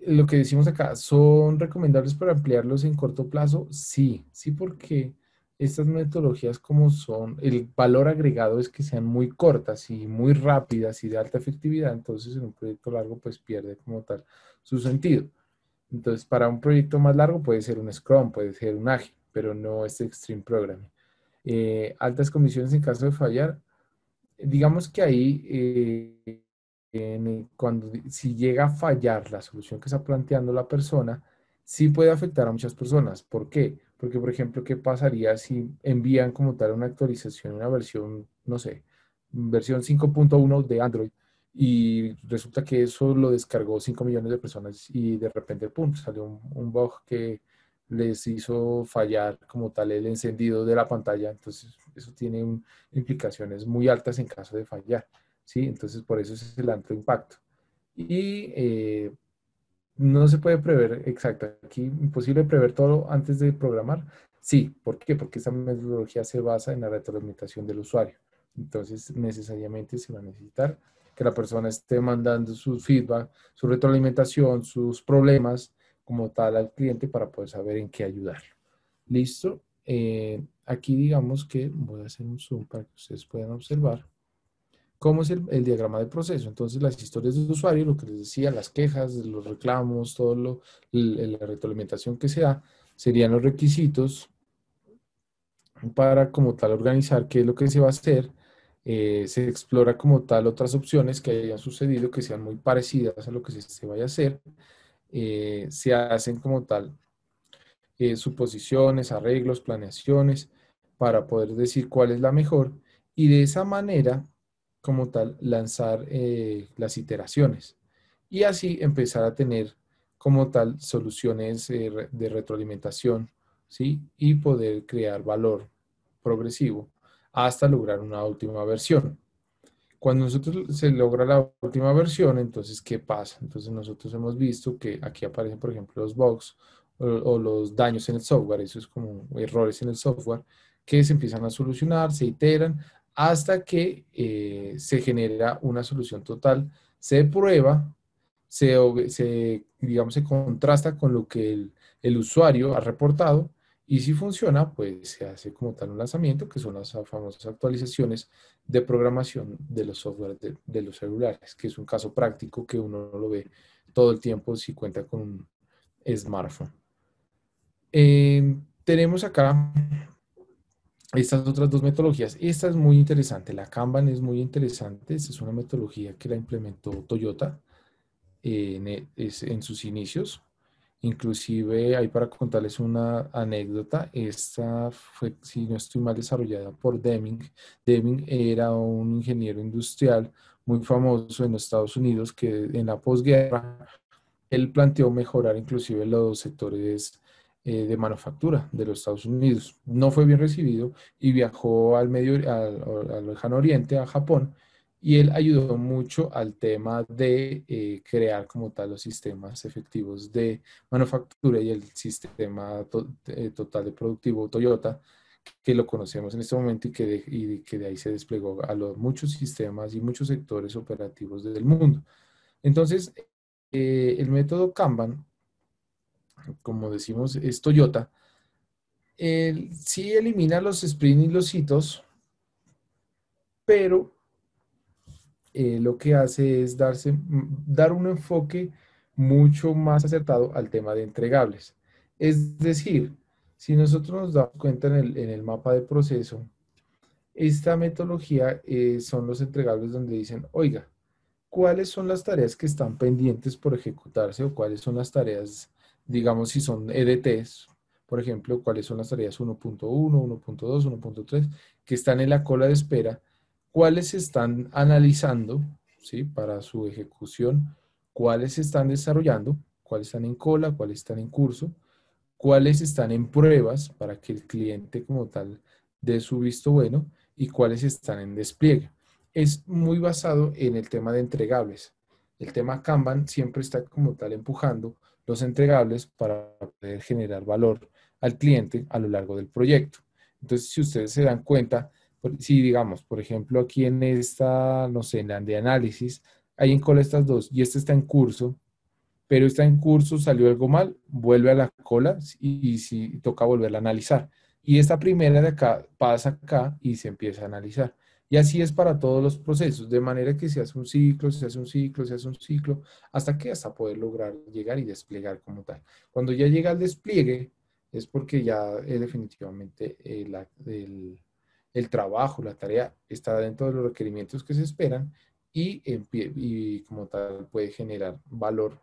Speaker 3: Lo que decimos acá, ¿son recomendables para ampliarlos en corto plazo? Sí, sí, porque estas metodologías como son, el valor agregado es que sean muy cortas y muy rápidas y de alta efectividad, entonces en un proyecto largo pues pierde como tal su sentido. Entonces para un proyecto más largo puede ser un Scrum, puede ser un Ágil, pero no este Extreme Programming. Altas comisiones en caso de fallar, digamos que ahí si llega a fallar la solución que está planteando la persona, sí puede afectar a muchas personas. ¿Por qué? Porque, por ejemplo, ¿qué pasaría si envían como tal una actualización, una versión, no sé, versión 5.1 de Android y resulta que eso lo descargó 5 millones de personas y de repente, pum, salió un bug que les hizo fallar como tal el encendido de la pantalla? Entonces, eso tiene implicaciones muy altas en caso de fallar. ¿Sí? Entonces, por eso es el alto impacto. Y no se puede prever, exacto, aquí imposible prever todo antes de programar. Sí, ¿por qué? Porque esta metodología se basa en la retroalimentación del usuario. Entonces, necesariamente se va a necesitar que la persona esté mandando su feedback, su retroalimentación, sus problemas como tal al cliente para poder saber en qué ayudarlo. ¿Listo? aquí digamos que voy a hacer un zoom para que ustedes puedan observar cómo es el diagrama de proceso. Entonces, las historias del usuario, lo que les decía, las quejas, los reclamos, la retroalimentación que se da, serían los requisitos para como tal organizar qué es lo que se va a hacer. Se explora como tal otras opciones que hayan sucedido que sean muy parecidas a lo que se vaya a hacer. Se hacen como tal suposiciones, arreglos, planeaciones para poder decir cuál es la mejor y de esa manera como tal lanzar las iteraciones y así empezar a tener como tal soluciones de retroalimentación, ¿sí? Y poder crear valor progresivo hasta lograr una última versión. Cuando nosotros se logra la última versión, entonces, ¿qué pasa? Entonces nosotros hemos visto que aquí aparecen, por ejemplo, los bugs o los daños en el software, eso es como errores en el software, que se empiezan a solucionar, se iteran, hasta que se genera una solución total, se prueba, digamos, se contrasta con lo que el usuario ha reportado, y si funciona, pues se hace como tal un lanzamiento, que son las famosas actualizaciones de programación de los software de los celulares, que es un caso práctico que uno lo ve todo el tiempo si cuenta con un smartphone. Tenemos acá estas otras dos metodologías. Esta es muy interesante, la Kanban es muy interesante. Esta es una metodología que la implementó Toyota en sus inicios. Inclusive, ahí para contarles una anécdota, esta fue, si no estoy mal, desarrollada por Deming. Deming era un ingeniero industrial muy famoso en los Estados Unidos que en la posguerra él planteó mejorar inclusive los sectores de manufactura de los Estados Unidos. No fue bien recibido y viajó al lejano oriente, a Japón, y él ayudó mucho al tema de crear como tal los sistemas efectivos de manufactura y el sistema total de productivo Toyota, que lo conocemos en este momento y que de ahí se desplegó a los muchos sistemas y muchos sectores operativos del mundo. Entonces, el método Kanban, como decimos, es Toyota. Sí elimina los sprints y los hitos, pero lo que hace es dar un enfoque mucho más acertado al tema de entregables. Es decir, si nosotros nos damos cuenta en el mapa de proceso, esta metodología son los entregables donde dicen, oiga, ¿cuáles son las tareas que están pendientes por ejecutarse o cuáles son las tareas, digamos, si son EDTs, por ejemplo, cuáles son las tareas 1.1, 1.2, 1.3 que están en la cola de espera, cuáles se están analizando, ¿sí? Para su ejecución, cuáles se están desarrollando, cuáles están en cola, cuáles están en curso, cuáles están en pruebas para que el cliente como tal dé su visto bueno y cuáles están en despliegue. Es muy basado en el tema de entregables. El tema Kanban siempre está como tal empujando los entregables para poder generar valor al cliente a lo largo del proyecto. Entonces, si ustedes se dan cuenta, si digamos, por ejemplo, aquí en esta, no sé, en la de análisis, hay en cola estas dos y esta está en curso, pero está en curso, salió algo mal, vuelve a la cola y si toca volverla a analizar. Y esta primera de acá pasa acá y se empieza a analizar. Y así es para todos los procesos, de manera que se hace un ciclo, se hace un ciclo, se hace un ciclo, hasta poder lograr llegar y desplegar como tal. Cuando ya llega al despliegue, es porque ya definitivamente el trabajo, la tarea está dentro de los requerimientos que se esperan y como tal puede generar valor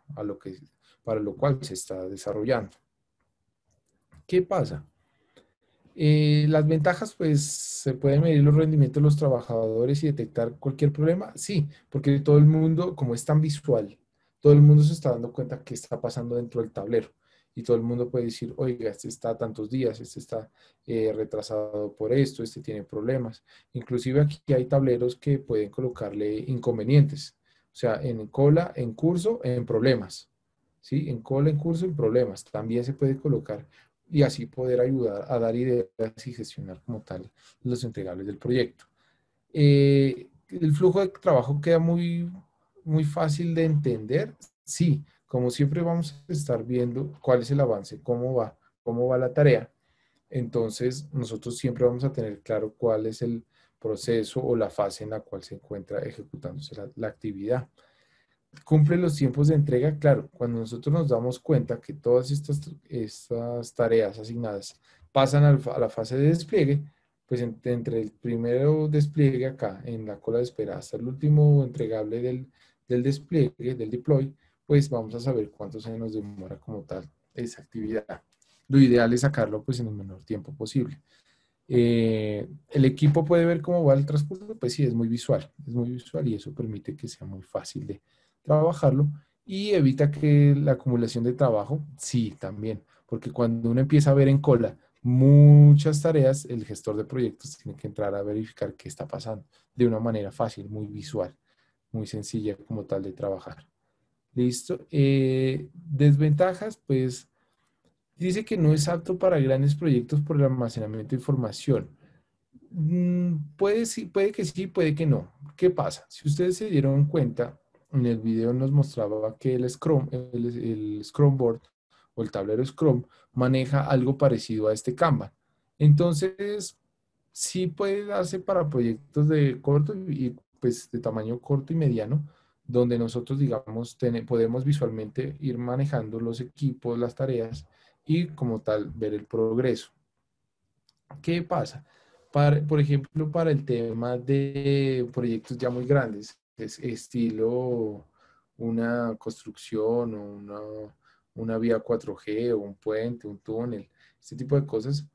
Speaker 3: para lo cual se está desarrollando. ¿Qué pasa? Las ventajas, pues, se pueden medir los rendimientos de los trabajadores y detectar cualquier problema. Sí, porque todo el mundo, como es tan visual, todo el mundo se está dando cuenta qué está pasando dentro del tablero. Y todo el mundo puede decir, oiga, este está tantos días, este está retrasado por esto, este tiene problemas. Inclusive aquí hay tableros que pueden colocarle inconvenientes. O sea, en cola, en curso, en problemas. ¿Sí? En cola, en curso, en problemas. También se puede colocar y así poder ayudar a dar ideas y gestionar como tal los entregables del proyecto. El flujo de trabajo queda muy fácil de entender. Sí, como siempre vamos a estar viendo cuál es el avance, cómo va la tarea. Entonces, nosotros siempre vamos a tener claro cuál es el proceso o la fase en la cual se encuentra ejecutándose la actividad. ¿Cumple los tiempos de entrega? Claro, cuando nosotros nos damos cuenta que todas estas tareas asignadas pasan a la fase de despliegue, pues entre el primero despliegue acá en la cola de espera hasta el último entregable del despliegue, del deploy, pues vamos a saber cuánto se nos demora como tal esa actividad. Lo ideal es sacarlo pues en el menor tiempo posible. ¿El equipo puede ver cómo va el transcurso? Pues sí, es muy visual y eso permite que sea muy fácil de trabajarlo y evita que la acumulación de trabajo, sí, también, porque cuando uno empieza a ver en cola muchas tareas, el gestor de proyectos tiene que entrar a verificar qué está pasando de una manera fácil, muy visual, muy sencilla como tal de trabajar. ¿Listo? Desventajas, pues dice que no es apto para grandes proyectos por el almacenamiento de información. Puede que sí, puede que no. ¿Qué pasa? Si ustedes se dieron cuenta, en el video nos mostraba que el Scrum Board o el tablero Scrum maneja algo parecido a este Kanban. Entonces, sí puede darse para proyectos de corto y pues de tamaño corto y mediano, donde nosotros, digamos, podemos visualmente ir manejando los equipos, las tareas y como tal ver el progreso. ¿Qué pasa? Por ejemplo, para el tema de proyectos ya muy grandes, estilo una construcción o una vía 4G o un puente, un túnel, este tipo de cosas,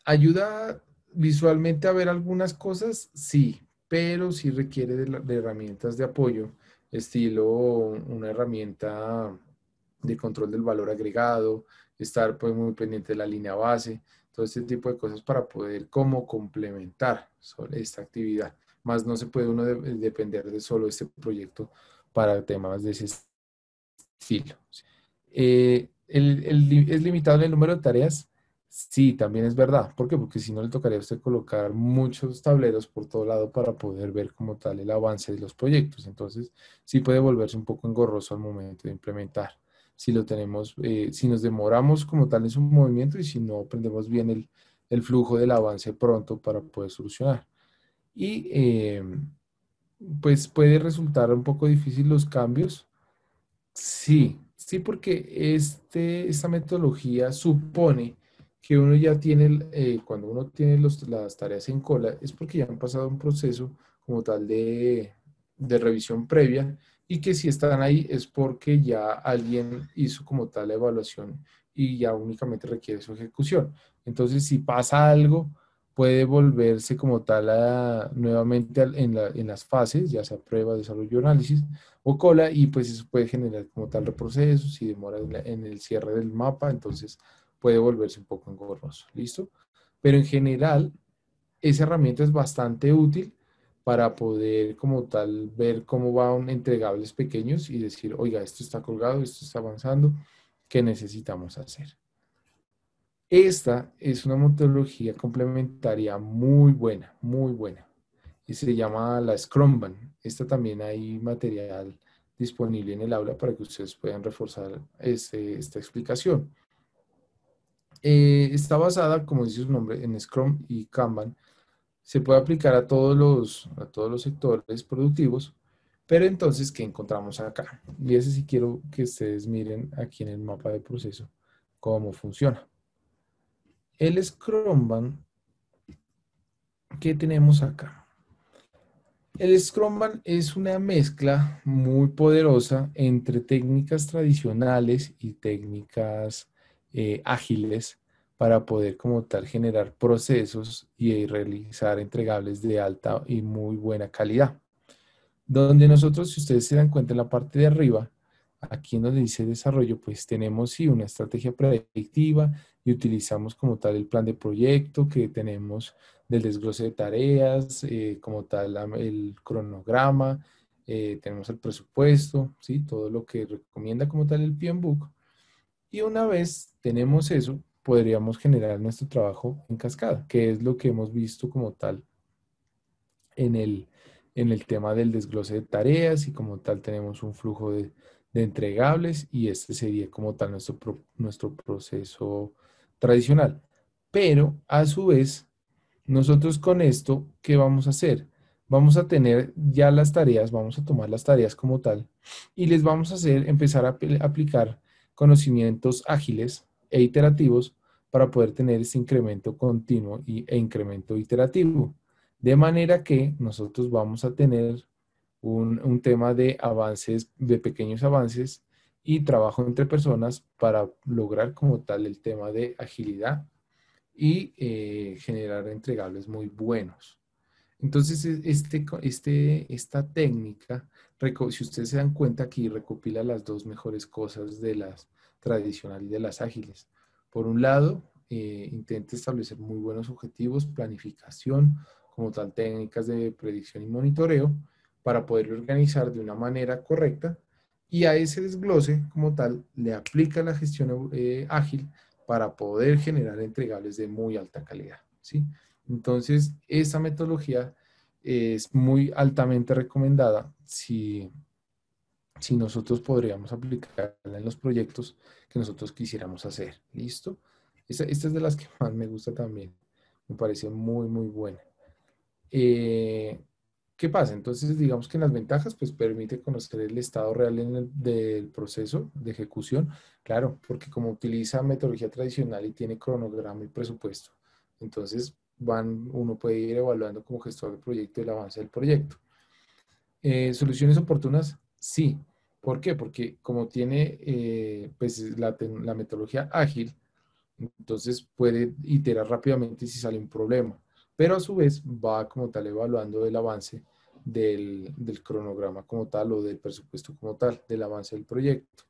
Speaker 3: ¿ayuda visualmente a ver algunas cosas? Sí, pero sí requiere de herramientas de apoyo, estilo una herramienta de control del valor agregado, estar pues muy pendiente de la línea base, todo este tipo de cosas para poder como complementar sobre esta actividad. Más no se puede uno depender de solo este proyecto para temas de ese estilo. ¿Es limitado el número de tareas? Sí, también es verdad. ¿Por qué? Porque si no le tocaría a usted colocar muchos tableros por todo lado para poder ver como tal el avance de los proyectos. Entonces, sí puede volverse un poco engorroso al momento de implementar. Si lo tenemos, si nos demoramos como tal en su movimiento y si no aprendemos bien el flujo del avance pronto para poder solucionar. Y pues puede resultar un poco difícil los cambios. Sí, sí, porque esta metodología supone que uno ya tiene, cuando uno tiene las tareas en cola, es porque ya han pasado un proceso como tal de revisión previa y que si están ahí es porque ya alguien hizo como tal la evaluación y ya únicamente requiere su ejecución. Entonces, si pasa algo, puede volverse como tal nuevamente en las fases, ya sea prueba, desarrollo, análisis o cola, y pues eso puede generar como tal reprocesos y demora en el cierre del mapa, entonces puede volverse un poco engorroso, ¿listo? Pero en general, esa herramienta es bastante útil para poder como tal ver cómo van entregables pequeños y decir, oiga, esto está colgado, esto está avanzando, ¿qué necesitamos hacer? Esta es una metodología complementaria muy buena, muy buena. Y se llama la Scrumban. Esta también hay material disponible en el aula para que ustedes puedan reforzar esta explicación. Está basada, como dice su nombre, en Scrum y Kanban. Se puede aplicar a todos los sectores productivos, pero entonces, ¿qué encontramos acá? Y ese sí quiero que ustedes miren aquí en el mapa de proceso cómo funciona. El Scrumban, ¿qué tenemos acá? El Scrumban es una mezcla muy poderosa entre técnicas tradicionales y técnicas ágiles para poder como tal generar procesos y realizar entregables de alta y muy buena calidad. Donde nosotros, si ustedes se dan cuenta en la parte de arriba, aquí en donde dice desarrollo, pues tenemos sí una estrategia predictiva y utilizamos como tal el plan de proyecto que tenemos del desglose de tareas, como tal el cronograma, tenemos el presupuesto, ¿sí? Todo lo que recomienda como tal el PMBOK. Y una vez tenemos eso, podríamos generar nuestro trabajo en cascada, que es lo que hemos visto como tal en el tema del desglose de tareas y como tal tenemos un flujo de entregables y este sería como tal nuestro proceso tradicional. Pero a su vez, nosotros con esto, ¿qué vamos a hacer? Vamos a tener ya las tareas, vamos a tomar las tareas como tal y les vamos a hacer empezar a aplicar conocimientos ágiles e iterativos para poder tener ese incremento continuo e incremento iterativo. De manera que nosotros vamos a tener un tema de avances, de pequeños avances y trabajo entre personas para lograr como tal el tema de agilidad y generar entregables muy buenos. Entonces, esta técnica, si ustedes se dan cuenta aquí, recopila las dos mejores cosas de las tradicionales y de las ágiles. Por un lado, intenta establecer muy buenos objetivos, planificación, como tal técnicas de predicción y monitoreo, para poder organizar de una manera correcta, y a ese desglose, como tal, le aplica la gestión ágil para poder generar entregables de muy alta calidad, ¿sí? Entonces, esta metodología es muy altamente recomendada si nosotros podríamos aplicarla en los proyectos que nosotros quisiéramos hacer. ¿Listo? Esta es de las que más me gusta también. Me parece muy, muy buena. ¿Qué pasa? Entonces, digamos que en las ventajas, pues permite conocer el estado real del proceso de ejecución. Claro, porque como utiliza metodología tradicional y tiene cronograma y presupuesto, entonces uno puede ir evaluando como gestor de proyecto el avance del proyecto. ¿Soluciones oportunas? Sí. ¿Por qué? Porque como tiene pues la metodología ágil, entonces puede iterar rápidamente si sale un problema, pero a su vez va como tal evaluando el avance del cronograma como tal o del presupuesto como tal, del avance del proyecto.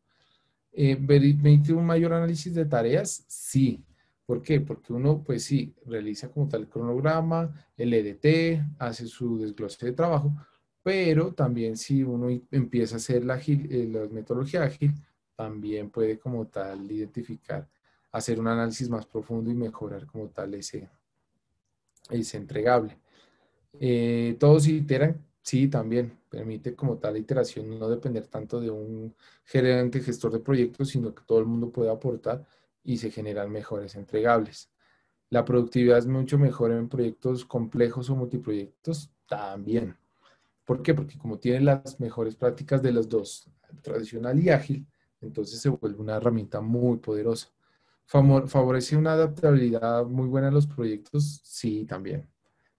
Speaker 3: ¿Permite un mayor análisis de tareas? Sí. ¿Por qué? Porque uno, pues sí, realiza como tal el cronograma, el EDT, hace su desglose de trabajo, pero también si uno empieza a hacer la metodología ágil, también puede como tal identificar, hacer un análisis más profundo y mejorar como tal ese entregable. ¿Todos iteran? Sí, también. Permite como tal la iteración no depender tanto de un gerente gestor de proyectos, sino que todo el mundo puede aportar y se generan mejores entregables. La productividad es mucho mejor en proyectos complejos o multiproyectos también. ¿Por qué? Porque como tiene las mejores prácticas de los dos, tradicional y ágil, entonces se vuelve una herramienta muy poderosa. ¿Favorece una adaptabilidad muy buena en los proyectos? Sí, también,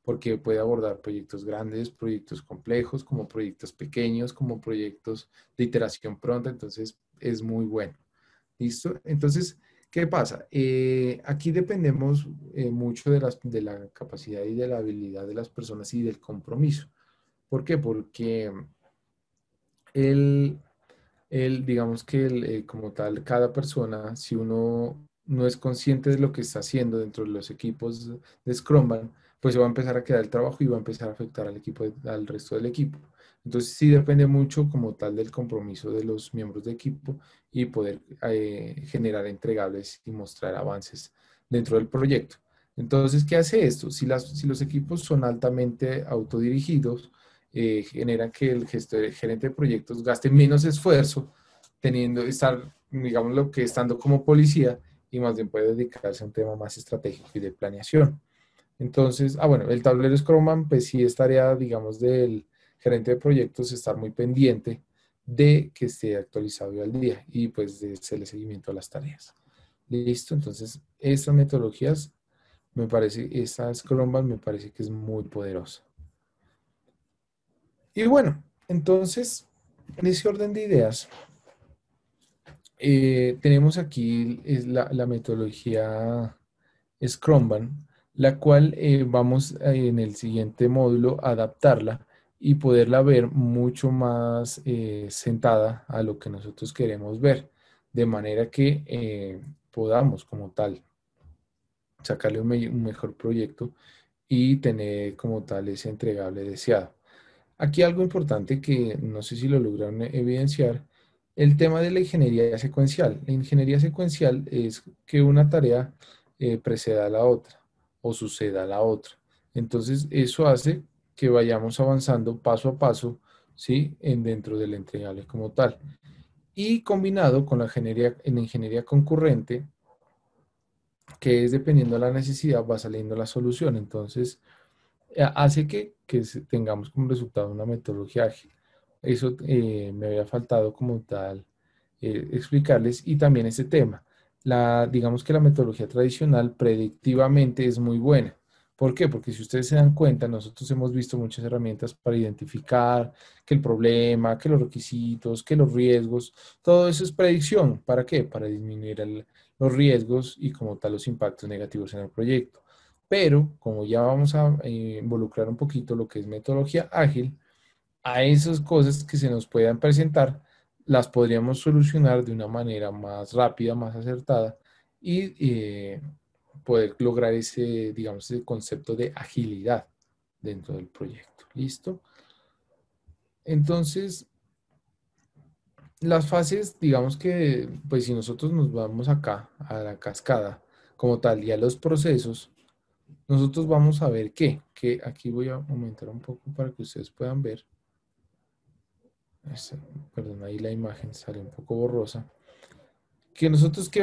Speaker 3: porque puede abordar proyectos grandes, proyectos complejos, como proyectos pequeños, como proyectos de iteración pronta, entonces es muy bueno. ¿Listo? Entonces, ¿qué pasa? Aquí dependemos mucho de la capacidad y de la habilidad de las personas y del compromiso. ¿Por qué? Porque digamos que como tal, cada persona, si uno no es consciente de lo que está haciendo dentro de los equipos de Scrumban, pues se va a empezar a quedar el trabajo y va a empezar a afectar al equipo, al resto del equipo. Entonces sí depende mucho como tal del compromiso de los miembros de equipo y poder generar entregables y mostrar avances dentro del proyecto. Entonces, ¿qué hace esto? Si los equipos son altamente autodirigidos, generan que el gerente de proyectos gaste menos esfuerzo estar, digamos, lo que estando como policía y más bien puede dedicarse a un tema más estratégico y de planeación. Entonces, bueno, el tablero Scrum, pues sí es tarea, digamos, del gerente de proyectos estar muy pendiente de que esté actualizado y al día y pues de hacerle seguimiento a las tareas. Listo, entonces estas metodologías me parece, esta Scrum me parece que es muy poderosa. Y bueno, entonces, en ese orden de ideas, tenemos aquí la metodología Scrumban, la cual vamos en el siguiente módulo a adaptarla y poderla ver mucho más sentada a lo que nosotros queremos ver, de manera que podamos como tal sacarle un mejor proyecto y tener como tal ese entregable deseado. Aquí algo importante que no sé si lo lograron evidenciar, el tema de la ingeniería secuencial. La ingeniería secuencial es que una tarea preceda a la otra o suceda a la otra. Entonces, eso hace que vayamos avanzando paso a paso, ¿sí? Dentro del entregable como tal. Y combinado con la ingeniería concurrente, que es dependiendo de la necesidad va saliendo la solución. Entonces, hace que tengamos como resultado una metodología ágil. Eso me había faltado como tal explicarles. Y también este tema. Digamos que la metodología tradicional predictivamente es muy buena. ¿Por qué? Porque si ustedes se dan cuenta, nosotros hemos visto muchas herramientas para identificar que el problema, que los requisitos, que los riesgos, todo eso es predicción. ¿Para qué? Para disminuir los riesgos y como tal los impactos negativos en el proyecto. Pero como ya vamos a involucrar un poquito lo que es metodología ágil, a esas cosas que se nos puedan presentar, las podríamos solucionar de una manera más rápida, más acertada y poder lograr ese, digamos, ese concepto de agilidad dentro del proyecto. ¿Listo? Entonces, las fases, digamos que, pues si nosotros nos vamos acá a la cascada como tal y a los procesos, nosotros vamos a ver que aquí voy a aumentar un poco para que ustedes puedan ver. Perdón, ahí la imagen sale un poco borrosa. Que nosotros ¿qué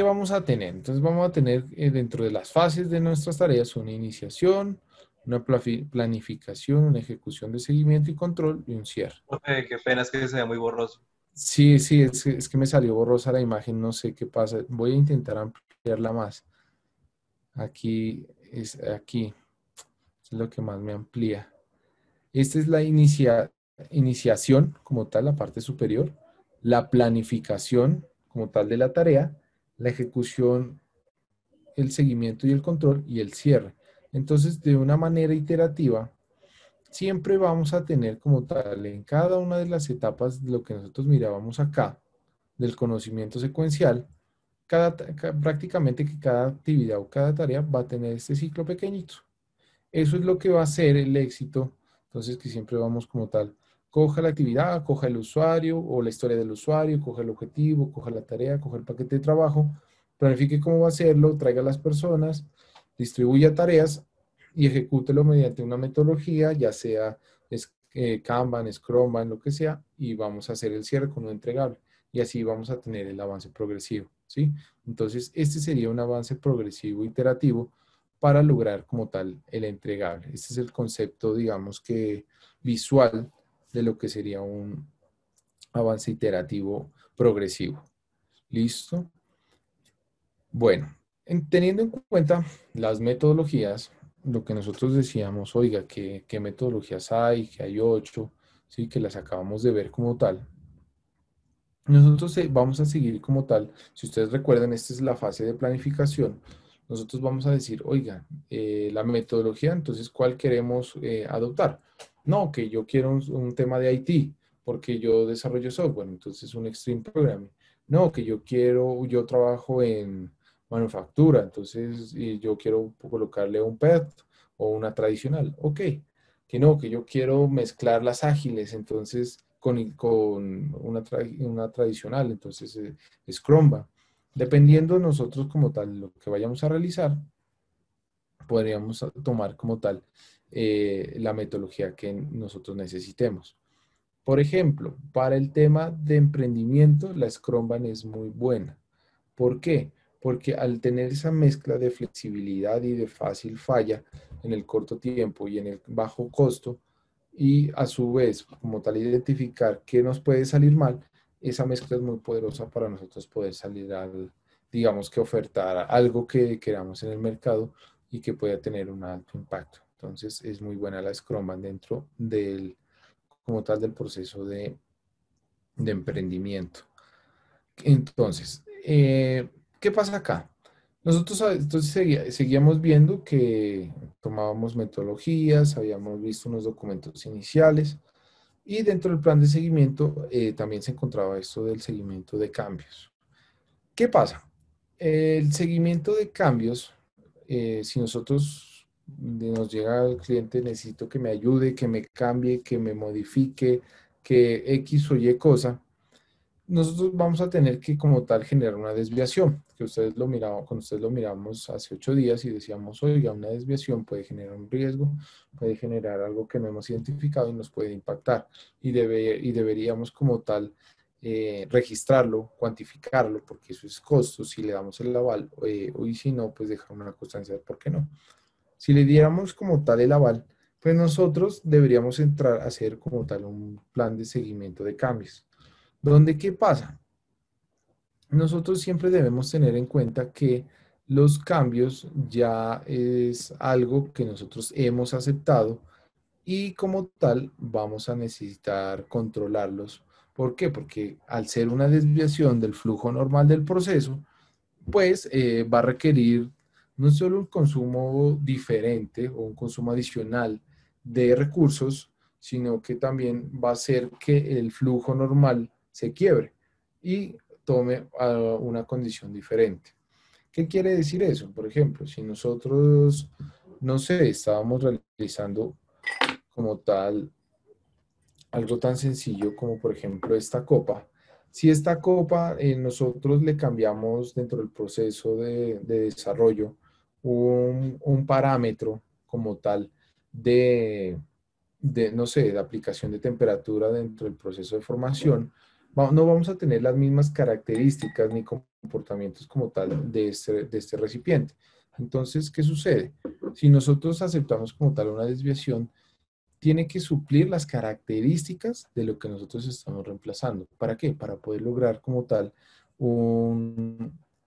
Speaker 3: vamos a tener? Entonces vamos a tener dentro de las fases de nuestras tareas una iniciación, una planificación, una ejecución de seguimiento y control y un cierre.
Speaker 8: Profe, qué pena, es que se ve muy borroso.
Speaker 3: Sí, es que me salió borrosa la imagen, no sé qué pasa. Voy a intentar ampliarla más. Aquí. Eso es lo que más me amplía. Esta es la iniciación como tal, la parte superior, la planificación como tal de la tarea, la ejecución, el seguimiento y el control y el cierre. Entonces, de una manera iterativa, siempre vamos a tener como tal en cada una de las etapas de lo que nosotros mirábamos acá, del conocimiento secuencial, prácticamente que cada actividad o cada tarea va a tener este ciclo pequeñito. Eso es lo que va a ser el éxito. Entonces, que siempre vamos como tal. Coja la actividad, coja el usuario o la historia del usuario, coja el objetivo, coja la tarea, coja el paquete de trabajo, planifique cómo va a hacerlo, traiga a las personas, distribuya tareas y ejecútelo mediante una metodología, ya sea Kanban, Scrumban, lo que sea, y vamos a hacer el cierre con un entregable. Y así vamos a tener el avance progresivo, ¿sí? Entonces, este sería un avance progresivo iterativo para lograr como tal el entregable. Este es el concepto, digamos que visual de lo que sería un avance iterativo progresivo. ¿Listo? Bueno, teniendo en cuenta las metodologías, lo que nosotros decíamos, oiga, ¿qué metodologías hay? Que hay 8, ¿sí? Que las acabamos de ver como tal. Nosotros vamos a seguir como tal. Si ustedes recuerdan, esta es la fase de planificación. Nosotros vamos a decir, oiga, la metodología, entonces, ¿cuál queremos adoptar? No, que yo quiero un tema de IT, porque yo desarrollo software, entonces un Extreme Programming. No, que yo trabajo en manufactura, entonces yo quiero colocarle un PET o una tradicional. Ok, que no, que yo quiero mezclar las ágiles, entonces con una tradicional, entonces Scrumba. Dependiendo nosotros como tal lo que vayamos a realizar, podríamos tomar como tal la metodología que nosotros necesitemos. Por ejemplo, para el tema de emprendimiento, la Scrumban es muy buena. ¿Por qué? Porque al tener esa mezcla de flexibilidad y de fácil falla en el corto tiempo y en el bajo costo, y a su vez, como tal, identificar qué nos puede salir mal, esa mezcla es muy poderosa para nosotros poder salir digamos que ofertar algo que queramos en el mercado y que pueda tener un alto impacto. Entonces, es muy buena la Scrum dentro como tal, del proceso de emprendimiento. Entonces, ¿qué pasa acá? Nosotros entonces seguíamos viendo que tomábamos metodologías, habíamos visto unos documentos iniciales y dentro del plan de seguimiento también se encontraba esto del seguimiento de cambios. ¿Qué pasa? El seguimiento de cambios, si nosotros nos llega al cliente, necesito que me ayude, que me cambie, que me modifique, que X o Y cosa, nosotros vamos a tener que como tal generar una desviación, que ustedes lo miraban, cuando ustedes lo miramos hace 8 días y decíamos, oiga, una desviación puede generar un riesgo, puede generar algo que no hemos identificado y nos puede impactar. Y deberíamos como tal registrarlo, cuantificarlo, porque eso es costo, si le damos el aval, y si no, pues dejar una constancia de por qué no. Si le diéramos como tal el aval, pues nosotros deberíamos entrar a hacer como tal un plan de seguimiento de cambios. ¿Dónde qué pasa? Nosotros siempre debemos tener en cuenta que los cambios ya es algo que nosotros hemos aceptado y como tal vamos a necesitar controlarlos. ¿Por qué? Porque al ser una desviación del flujo normal del proceso, pues va a requerir no solo un consumo diferente o un consumo adicional de recursos, sino que también va a hacer que el flujo normal se quiebre y tome una condición diferente. ¿Qué quiere decir eso? Por ejemplo, si nosotros, no sé, estábamos realizando como tal algo tan sencillo como por ejemplo esta copa. Si esta copa nosotros le cambiamos dentro del proceso de desarrollo un parámetro como tal no sé, de aplicación de temperatura dentro del proceso de formación, no vamos a tener las mismas características ni comportamientos como tal de este recipiente. Entonces, ¿qué sucede? Si nosotros aceptamos como tal una desviación, tiene que suplir las características de lo que nosotros estamos reemplazando. ¿Para qué? Para poder lograr como tal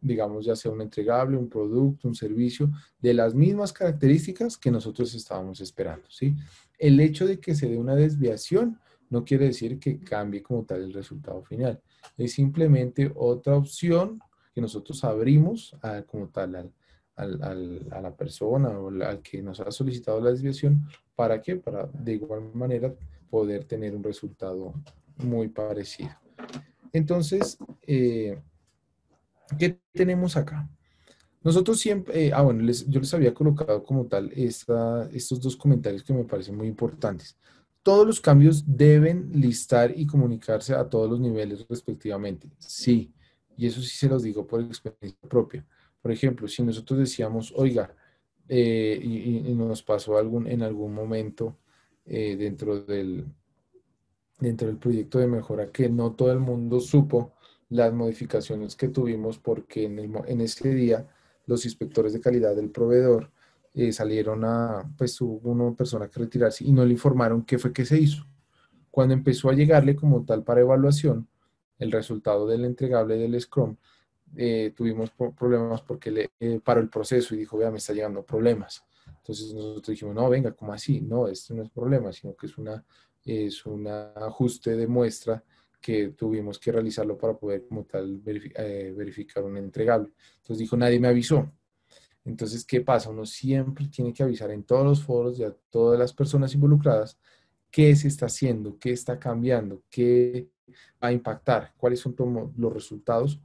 Speaker 3: digamos, ya sea un entregable, un producto, un servicio, de las mismas características que nosotros estábamos esperando, ¿sí? El hecho de que se dé una desviación no quiere decir que cambie como tal el resultado final. Es simplemente otra opción que nosotros abrimos como tal a la persona o al que nos ha solicitado la desviación. ¿Para qué? Para de igual manera poder tener un resultado muy parecido. Entonces, ¿qué tenemos acá? Nosotros siempre, bueno, yo les había colocado como tal estos dos comentarios que me parecen muy importantes. Todos los cambios deben listar y comunicarse a todos los niveles respectivamente. Sí, y eso sí se los digo por experiencia propia. Por ejemplo, si nosotros decíamos, oiga, y nos pasó en algún momento dentro del proyecto de mejora que no todo el mundo supo las modificaciones que tuvimos porque en ese día los inspectores de calidad del proveedor salieron pues hubo una persona que retirarse y no le informaron qué fue que se hizo. Cuando empezó a llegarle como tal para evaluación el resultado del entregable del Scrum, tuvimos problemas porque le paró el proceso y dijo, vea, me está llegando problemas. Entonces nosotros dijimos, no, venga, ¿cómo así? No, esto no es problema, sino que es un ajuste de muestra que tuvimos que realizarlo para poder como tal verificar un entregable. Entonces dijo, nadie me avisó. Entonces, ¿qué pasa? Uno siempre tiene que avisar en todos los foros y a todas las personas involucradas qué se está haciendo, qué está cambiando, qué va a impactar, cuáles son los resultados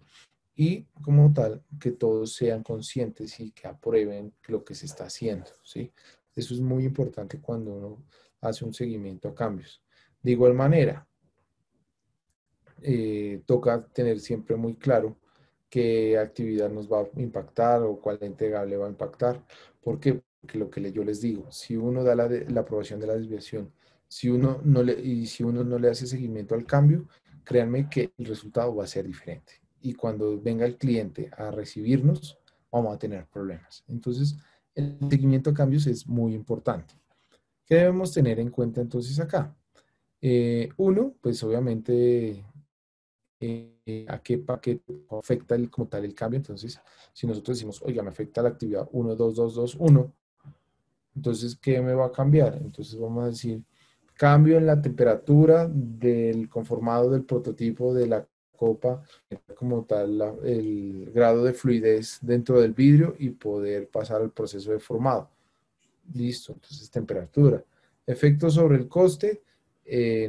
Speaker 3: y como tal que todos sean conscientes y que aprueben lo que se está haciendo, ¿sí? Eso es muy importante cuando uno hace un seguimiento a cambios. De igual manera, toca tener siempre muy claro qué actividad nos va a impactar o cuál entregable va a impactar. ¿Por qué? Porque lo que yo les digo, si uno da la aprobación de la desviación, si uno no le hace seguimiento al cambio, créanme que el resultado va a ser diferente. Y cuando venga el cliente a recibirnos, vamos a tener problemas. Entonces, el seguimiento a cambios es muy importante. ¿Qué debemos tener en cuenta entonces acá? Uno, pues obviamente a qué paquete afecta como tal el cambio. Entonces, si nosotros decimos, oiga, me afecta la actividad 1, 2, 2, 2, 1, entonces, ¿qué me va a cambiar? Entonces vamos a decir, cambio en la temperatura del conformado del prototipo de la copa, como tal el grado de fluidez dentro del vidrio y poder pasar al proceso de formado. Listo, entonces temperatura. Efecto sobre el coste,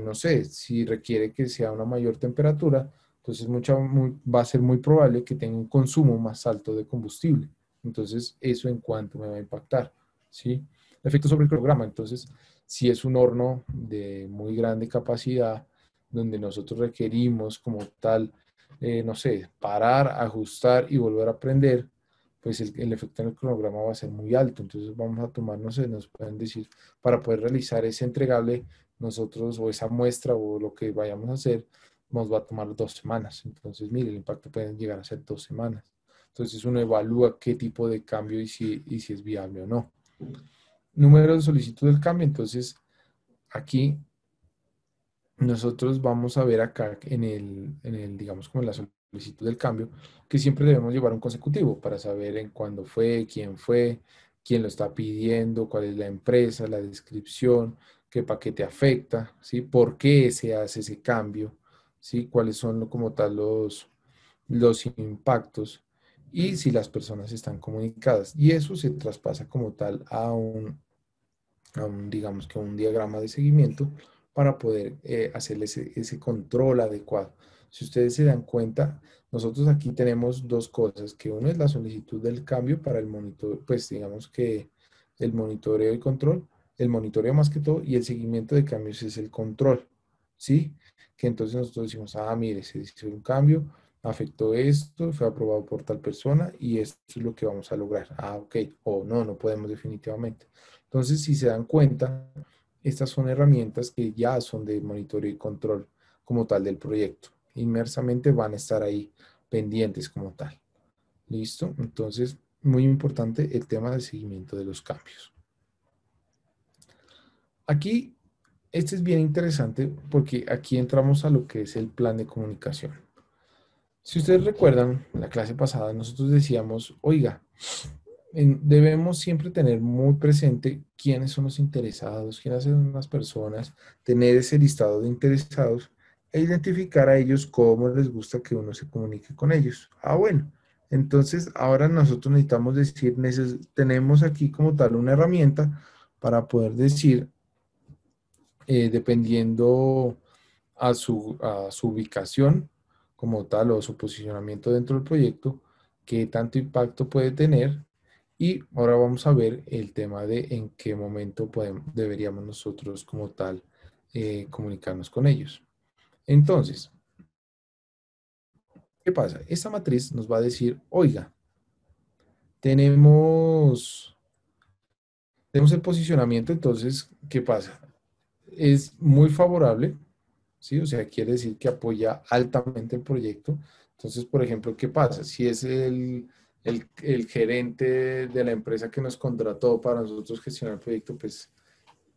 Speaker 3: no sé, si requiere que sea una mayor temperatura, entonces va a ser muy probable que tenga un consumo más alto de combustible. Entonces, eso en cuánto me va a impactar, ¿sí? Efecto sobre el cronograma, entonces, si es un horno de muy grande capacidad, donde nosotros requerimos como tal, no sé, parar, ajustar y volver a prender, pues el efecto en el cronograma va a ser muy alto. Entonces vamos a tomar, no sé, nos pueden decir, para poder realizar ese entregable, nosotros o esa muestra o lo que vayamos a hacer, nos va a tomar 2 semanas. Entonces, mire, el impacto puede llegar a ser 2 semanas. Entonces, uno evalúa qué tipo de cambio y si es viable o no. Número de solicitud del cambio. Entonces, aquí nosotros vamos a ver acá digamos, como en la solicitud del cambio, que siempre debemos llevar un consecutivo para saber en cuándo fue, quién lo está pidiendo, cuál es la empresa, la descripción, qué paquete afecta, ¿sí? ¿Por qué se hace ese cambio? ¿Sí? ¿Cuáles son como tal los impactos? Y si las personas están comunicadas. Y eso se traspasa como tal a digamos que un diagrama de seguimiento para poder hacerle ese control adecuado. Si ustedes se dan cuenta, nosotros aquí tenemos 2 cosas, que uno es la solicitud del cambio para el monitor, pues digamos que el monitoreo y control, el monitoreo más que todo, y el seguimiento de cambios es el control, ¿sí? Que entonces nosotros decimos, mire, se hizo un cambio, afectó esto, fue aprobado por tal persona y esto es lo que vamos a lograr. Ok, o no podemos definitivamente. Entonces, si se dan cuenta, estas son herramientas que ya son de monitoreo y control como tal del proyecto. Inmersamente van a estar ahí pendientes como tal. ¿Listo? Entonces, muy importante el tema del seguimiento de los cambios. Aquí, este es bien interesante porque aquí entramos a lo que es el plan de comunicación. Si ustedes recuerdan, en la clase pasada nosotros decíamos, oiga, debemos siempre tener muy presente quiénes son los interesados, quiénes son las personas, tener ese listado de interesados e identificar a ellos cómo les gusta que uno se comunique con ellos. Bueno, entonces ahora nosotros necesitamos decir, tenemos aquí como tal una herramienta para poder decir, dependiendo a su ubicación como tal o su posicionamiento dentro del proyecto, qué tanto impacto puede tener. Y ahora vamos a ver el tema de en qué momento deberíamos nosotros como tal comunicarnos con ellos. Entonces, ¿qué pasa? Esta matriz nos va a decir, oiga, tenemos el posicionamiento, entonces, ¿qué pasa? Es muy favorable, ¿sí? O sea, quiere decir que apoya altamente el proyecto. Entonces, por ejemplo, ¿qué pasa? Si es el gerente de la empresa que nos contrató para nosotros gestionar el proyecto, pues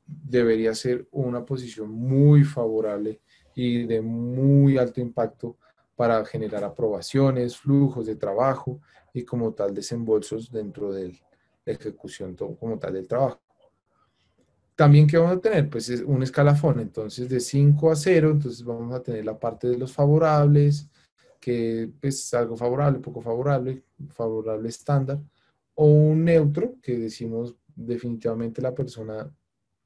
Speaker 3: debería ser una posición muy favorable y de muy alto impacto para generar aprobaciones, flujos de trabajo y como tal desembolsos dentro de la ejecución como tal del trabajo. También, ¿qué vamos a tener? Pues es un escalafón, entonces de 5 a 0, entonces vamos a tener la parte de los favorables, que pues, es algo favorable, poco favorable, favorable estándar, o un neutro, que decimos definitivamente la persona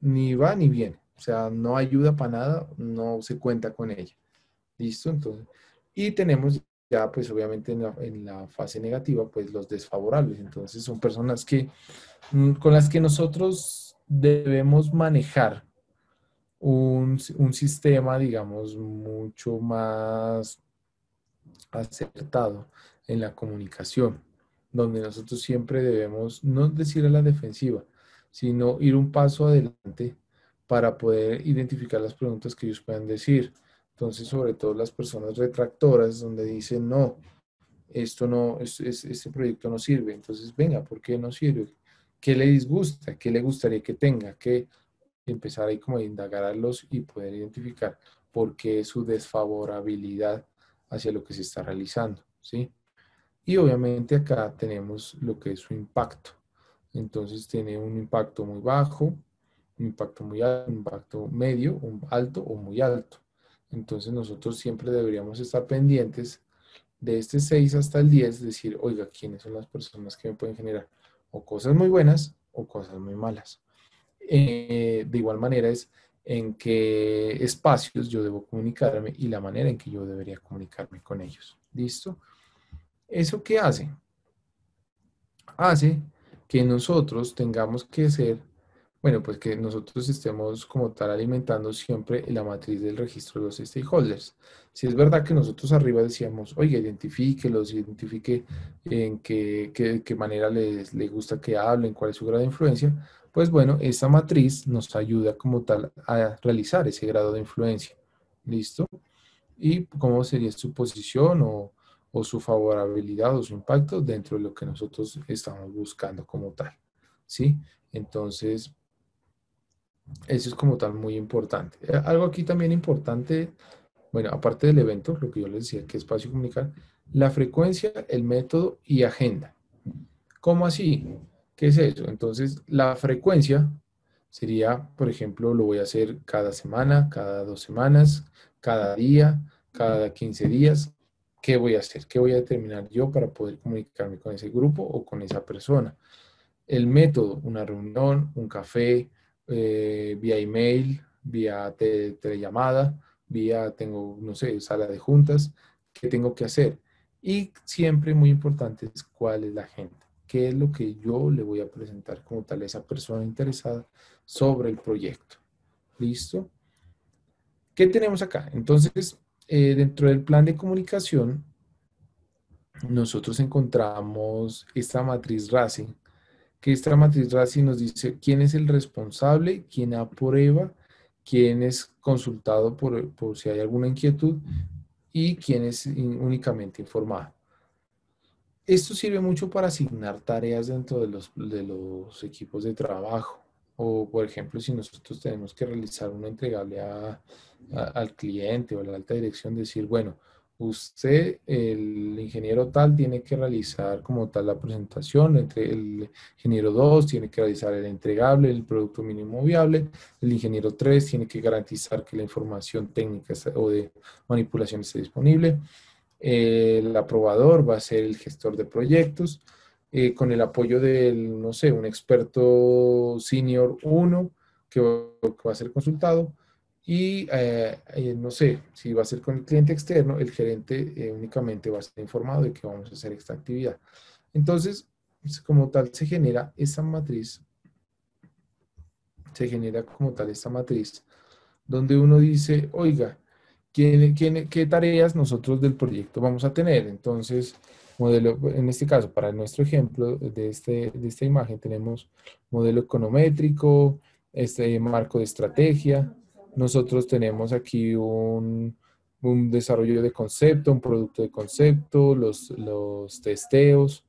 Speaker 3: ni va ni viene, o sea, no ayuda para nada, no se cuenta con ella. ¿Listo? Entonces, y tenemos ya, pues obviamente en la fase negativa, pues los desfavorables, entonces son personas con las que nosotros debemos manejar un sistema, digamos, mucho más acertado en la comunicación, donde nosotros siempre debemos no decir a la defensiva, sino ir un paso adelante para poder identificar las preguntas que ellos puedan decir. Entonces, sobre todo las personas retractoras, donde dicen, no, esto no, este proyecto no sirve. Entonces, venga, ¿por qué no sirve? ¿Qué le disgusta? ¿Qué le gustaría que tenga? Que empezar ahí como a indagarlos y poder identificar por qué su desfavorabilidad hacia lo que se está realizando, ¿sí? Y obviamente acá tenemos lo que es su impacto. Entonces tiene un impacto muy bajo, un impacto muy alto, un impacto medio, un alto o muy alto. Entonces nosotros siempre deberíamos estar pendientes de este 6 hasta el 10, decir, oiga, ¿quiénes son las personas que me pueden generar o cosas muy buenas o cosas muy malas? De igual manera es en qué espacios yo debo comunicarme y la manera en que yo debería comunicarme con ellos. ¿Listo? ¿Eso qué hace? Hace que nosotros tengamos que ser, bueno, pues que nosotros estemos como tal alimentando siempre la matriz del registro de los stakeholders. Si es verdad que nosotros arriba decíamos, oye, identifique en qué manera les gusta que hablen, cuál es su grado de influencia, pues bueno, esta matriz nos ayuda como tal a realizar ese grado de influencia. ¿Listo? y cómo sería su posición o su favorabilidad o su impacto dentro de lo que nosotros estamos buscando como tal, ¿sí? Entonces, eso es como tal muy importante. Algo aquí también importante, bueno, aparte del evento, lo que yo les decía, que espacio comunicar, la frecuencia, el método y agenda. ¿Cómo así? ¿Qué es eso? Entonces, la frecuencia sería, por ejemplo, lo voy a hacer cada semana, cada 2 semanas, cada día, cada 15 días. ¿Qué voy a hacer? ¿Qué voy a determinar yo para poder comunicarme con ese grupo o con esa persona? El método, una reunión, un café, vía email, vía telellamada, vía, tengo, no sé, sala de juntas. ¿Qué tengo que hacer? Y siempre muy importante es cuál es la agenda. ¿Qué es lo que yo le voy a presentar como tal a esa persona interesada sobre el proyecto? ¿Listo? ¿Qué tenemos acá? Entonces, dentro del plan de comunicación, nosotros encontramos esta matriz RACI, que esta matriz RACI nos dice quién es el responsable, quién aprueba, quién es consultado por si hay alguna inquietud y quién es únicamente informado. Esto sirve mucho para asignar tareas dentro de los equipos de trabajo. O, por ejemplo, si nosotros tenemos que realizar una entregable al cliente o a la alta dirección, decir, bueno, usted, el ingeniero tal, tiene que realizar como tal la presentación, entre el ingeniero 2 tiene que realizar el entregable, el producto mínimo viable, el ingeniero 3 tiene que garantizar que la información técnica o de manipulación esté disponible. El aprobador va a ser el gestor de proyectos, con el apoyo del, no sé, un experto senior 1 que va a ser consultado. Y no sé, si va a ser con el cliente externo, el gerente únicamente va a ser informado de que vamos a hacer esta actividad. Entonces, como tal, se genera esta matriz, donde uno dice, oiga, ¿qué tareas nosotros del proyecto vamos a tener? Entonces, modelo, en este caso, para nuestro ejemplo de esta imagen, tenemos modelo econométrico, este marco de estrategia. Nosotros tenemos aquí un desarrollo de concepto, un producto de concepto, los testeos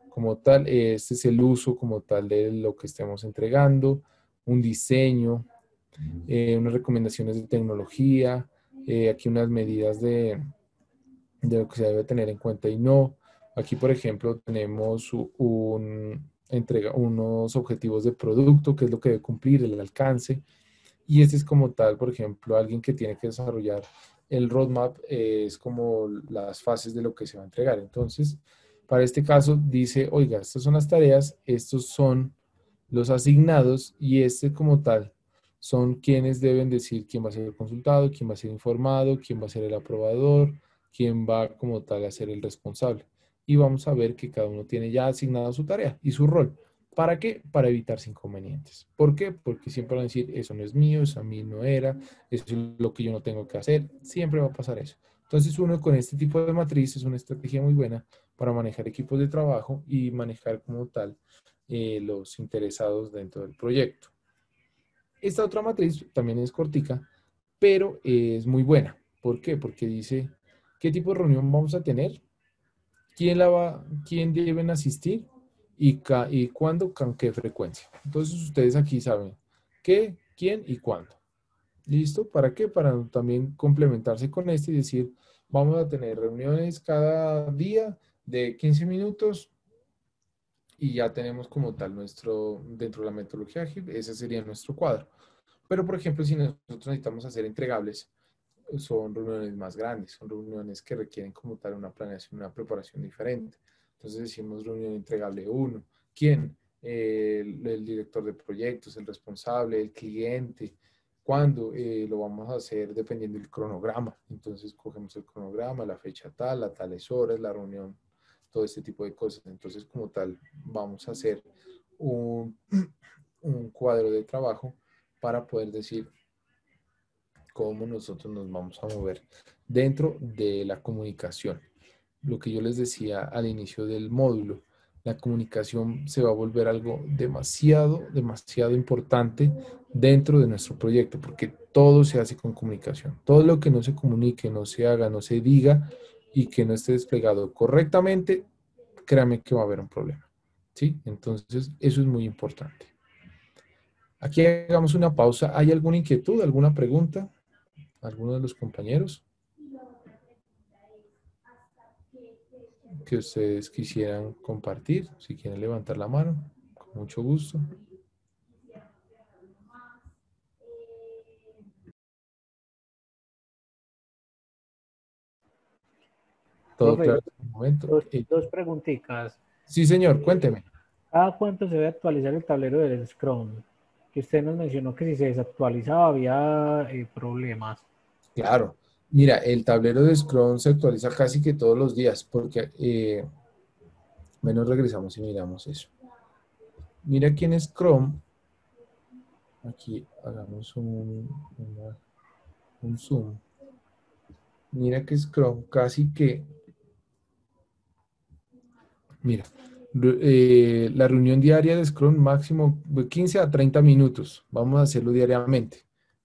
Speaker 3: como tal. Este es el uso como tal de lo que estemos entregando, un diseño, unas recomendaciones de tecnología, aquí unas medidas de lo que se debe tener en cuenta y no. Aquí, por ejemplo, tenemos unos objetivos de producto, que es lo que debe cumplir, el alcance. Y este es como tal, por ejemplo, alguien que tiene que desarrollar el roadmap, es como las fases de lo que se va a entregar. Entonces, para este caso dice, oiga, estas son las tareas, estos son los asignados y este como tal son quienes deben decir quién va a ser el consultado, quién va a ser informado, quién va a ser el aprobador, quién va como tal a ser el responsable. Y vamos a ver que cada uno tiene ya asignado su tarea y su rol. ¿Para qué? Para evitarse inconvenientes. ¿Por qué? Porque siempre van a decir, eso no es mío, eso a mí no era, eso es lo que yo no tengo que hacer. Siempre va a pasar eso. Entonces uno con este tipo de matriz es una estrategia muy buena para manejar equipos de trabajo y manejar como tal los interesados dentro del proyecto. Esta otra matriz también es cortica, pero es muy buena. ¿Por qué? Porque dice qué tipo de reunión vamos a tener, quién deben asistir y cuándo, con qué frecuencia. Entonces ustedes aquí saben qué, quién y cuándo. ¿Listo? ¿Para qué? Para también complementarse con este y decir, vamos a tener reuniones cada día de 15 minutos y ya tenemos como tal dentro de la metodología ágil, ese sería nuestro cuadro. Pero, por ejemplo, si nosotros necesitamos hacer entregables, son reuniones más grandes, son reuniones que requieren como tal una planeación, una preparación diferente. Entonces decimos reunión entregable 1. ¿Quién? El director de proyectos, el responsable, el cliente. ¿Cuándo? Lo vamos a hacer dependiendo del cronograma. Entonces cogemos el cronograma, la fecha tal, a tales horas, la reunión, todo este tipo de cosas. Entonces como tal vamos a hacer un cuadro de trabajo para poder decir cómo nosotros nos vamos a mover dentro de la comunicación. Lo que yo les decía al inicio del módulo, la comunicación se va a volver algo demasiado, demasiado importante dentro de nuestro proyecto, porque todo se hace con comunicación. Todo lo que no se comunique, no se haga, no se diga y que no esté desplegado correctamente, créame que va a haber un problema, ¿sí? Entonces, eso es muy importante. Aquí hagamos una pausa. ¿Hay alguna inquietud, alguna pregunta? ¿Alguno de los compañeros que ustedes quisieran compartir? Si quieren levantar la mano, con mucho gusto. Todo
Speaker 7: Profe,
Speaker 3: claro en el momento.
Speaker 7: dos preguntitas.
Speaker 3: Sí, señor, cuénteme.
Speaker 7: ¿Cada cuánto se debe actualizar el tablero del Scrum? Que usted nos mencionó que si se desactualizaba había problemas.
Speaker 3: Claro. Mira, el tablero de Scrum se actualiza casi que todos los días porque menos regresamos y miramos eso. Mira aquí en Scrum, aquí hagamos un zoom. Mira que Scrum casi que, mira, la reunión diaria de Scrum máximo 15 a 30 minutos. Vamos a hacerlo diariamente.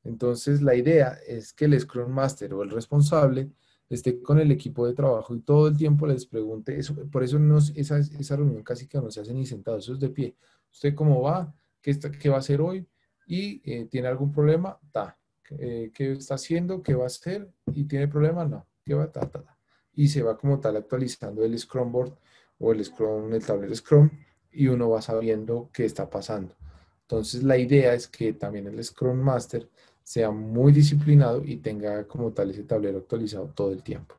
Speaker 3: Entonces la idea es que el Scrum Master o el responsable esté con el equipo de trabajo y todo el tiempo les pregunte eso. Por eso esa reunión casi que no se hace ni sentado, eso es de pie. ¿Usted cómo va? ¿Qué va a hacer hoy? Y ¿tiene algún problema? ¿Qué está haciendo? ¿Qué va a hacer? ¿Y tiene problema? No. ¿Qué va? Y se va como tal actualizando el Scrum Board o el tablero Scrum y uno va sabiendo qué está pasando. Entonces la idea es que también el Scrum Master sea muy disciplinado y tenga como tal ese tablero actualizado todo el tiempo.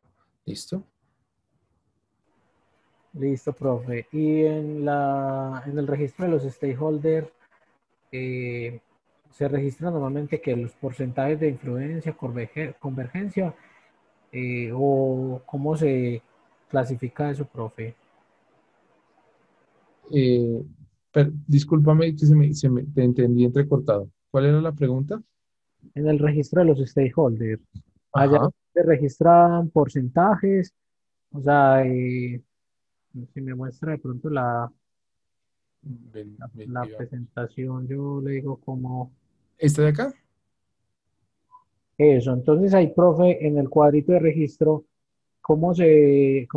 Speaker 3: ¿Listo?
Speaker 7: Listo, profe. Y en el registro de los stakeholders, se registran normalmente que los porcentajes de influencia, convergencia, o cómo se clasifica eso, profe.
Speaker 3: Discúlpame que te entendí entrecortado. ¿Cuál era la pregunta?
Speaker 7: En el registro de los stakeholders, allá
Speaker 3: Ajá.
Speaker 7: se registran porcentajes, o sea, si me muestra de pronto la presentación, yo le digo como
Speaker 3: ¿Esta de acá?
Speaker 7: eso. Entonces ahí, profe, en el cuadrito de registro, cómo se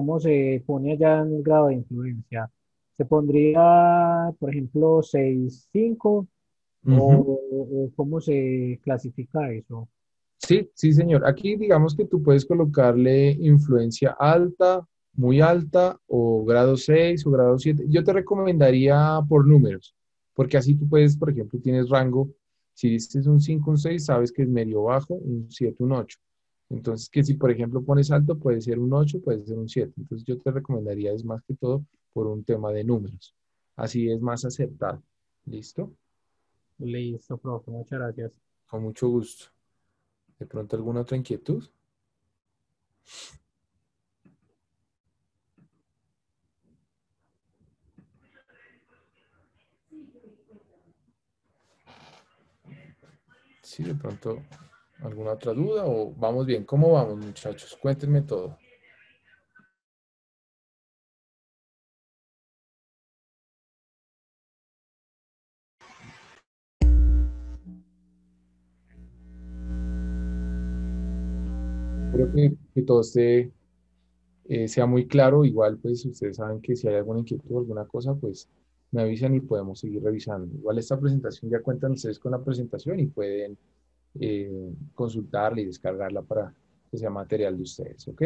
Speaker 7: pone allá en el grado de influencia? ¿Se pondría, por ejemplo, 6,5
Speaker 3: Ujú.
Speaker 7: o cómo se clasifica eso?
Speaker 3: Sí, sí, señor. Aquí digamos que tú puedes colocarle influencia alta, muy alta, o grado 6 o grado 7. Yo te recomendaría por números, porque así tú puedes, por ejemplo, tienes rango. Si dices un 5, un 6, sabes que es medio bajo, un 7, un 8. Entonces, que si, por ejemplo, pones alto, puede ser un 8, puede ser un 7. Entonces, yo te recomendaría, es más que todo, por un tema de números. Así es más acertado. ¿Listo?
Speaker 7: Listo, profe, muchas gracias.
Speaker 3: Con mucho gusto. ¿De pronto alguna otra inquietud? Sí, de pronto alguna otra duda o vamos bien. ¿Cómo vamos, muchachos? Cuéntenme todo. Espero que todo sea muy claro. Igual, pues ustedes saben que si hay alguna inquietud o alguna cosa, pues me avisan y podemos seguir revisando. Igual esta presentación ya cuentan ustedes con la presentación y pueden consultarla y descargarla para que sea material de ustedes, ¿ok?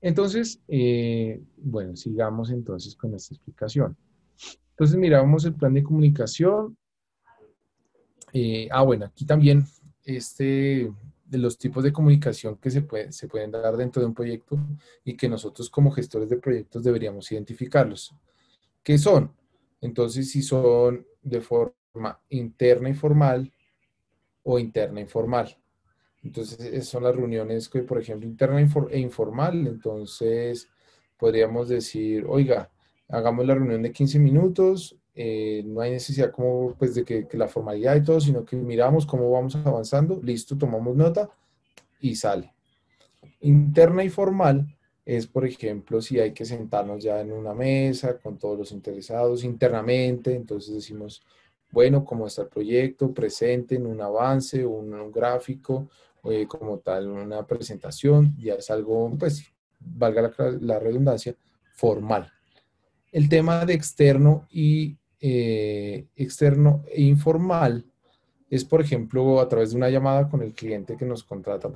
Speaker 3: Entonces, bueno, sigamos entonces con esta explicación. Entonces, miramos el plan de comunicación. Bueno, aquí también de los tipos de comunicación que se pueden dar dentro de un proyecto y que nosotros como gestores de proyectos deberíamos identificarlos. ¿Qué son? Entonces, si son de forma interna y formal o interna informal. Entonces, esas son las reuniones que, por ejemplo, interna e informal. Entonces, podríamos decir, oiga, hagamos la reunión de 15 minutos, no hay necesidad como, pues, de que la formalidad y todo, sino que miramos cómo vamos avanzando, listo, tomamos nota y sale. Interna y formal es, por ejemplo, si hay que sentarnos ya en una mesa con todos los interesados internamente, entonces decimos, bueno, ¿cómo está el proyecto? Presenten un avance, un gráfico, como tal, una presentación, ya es algo, pues, valga la redundancia, formal. El tema de externo e informal es, por ejemplo, a través de una llamada con el cliente que nos contrata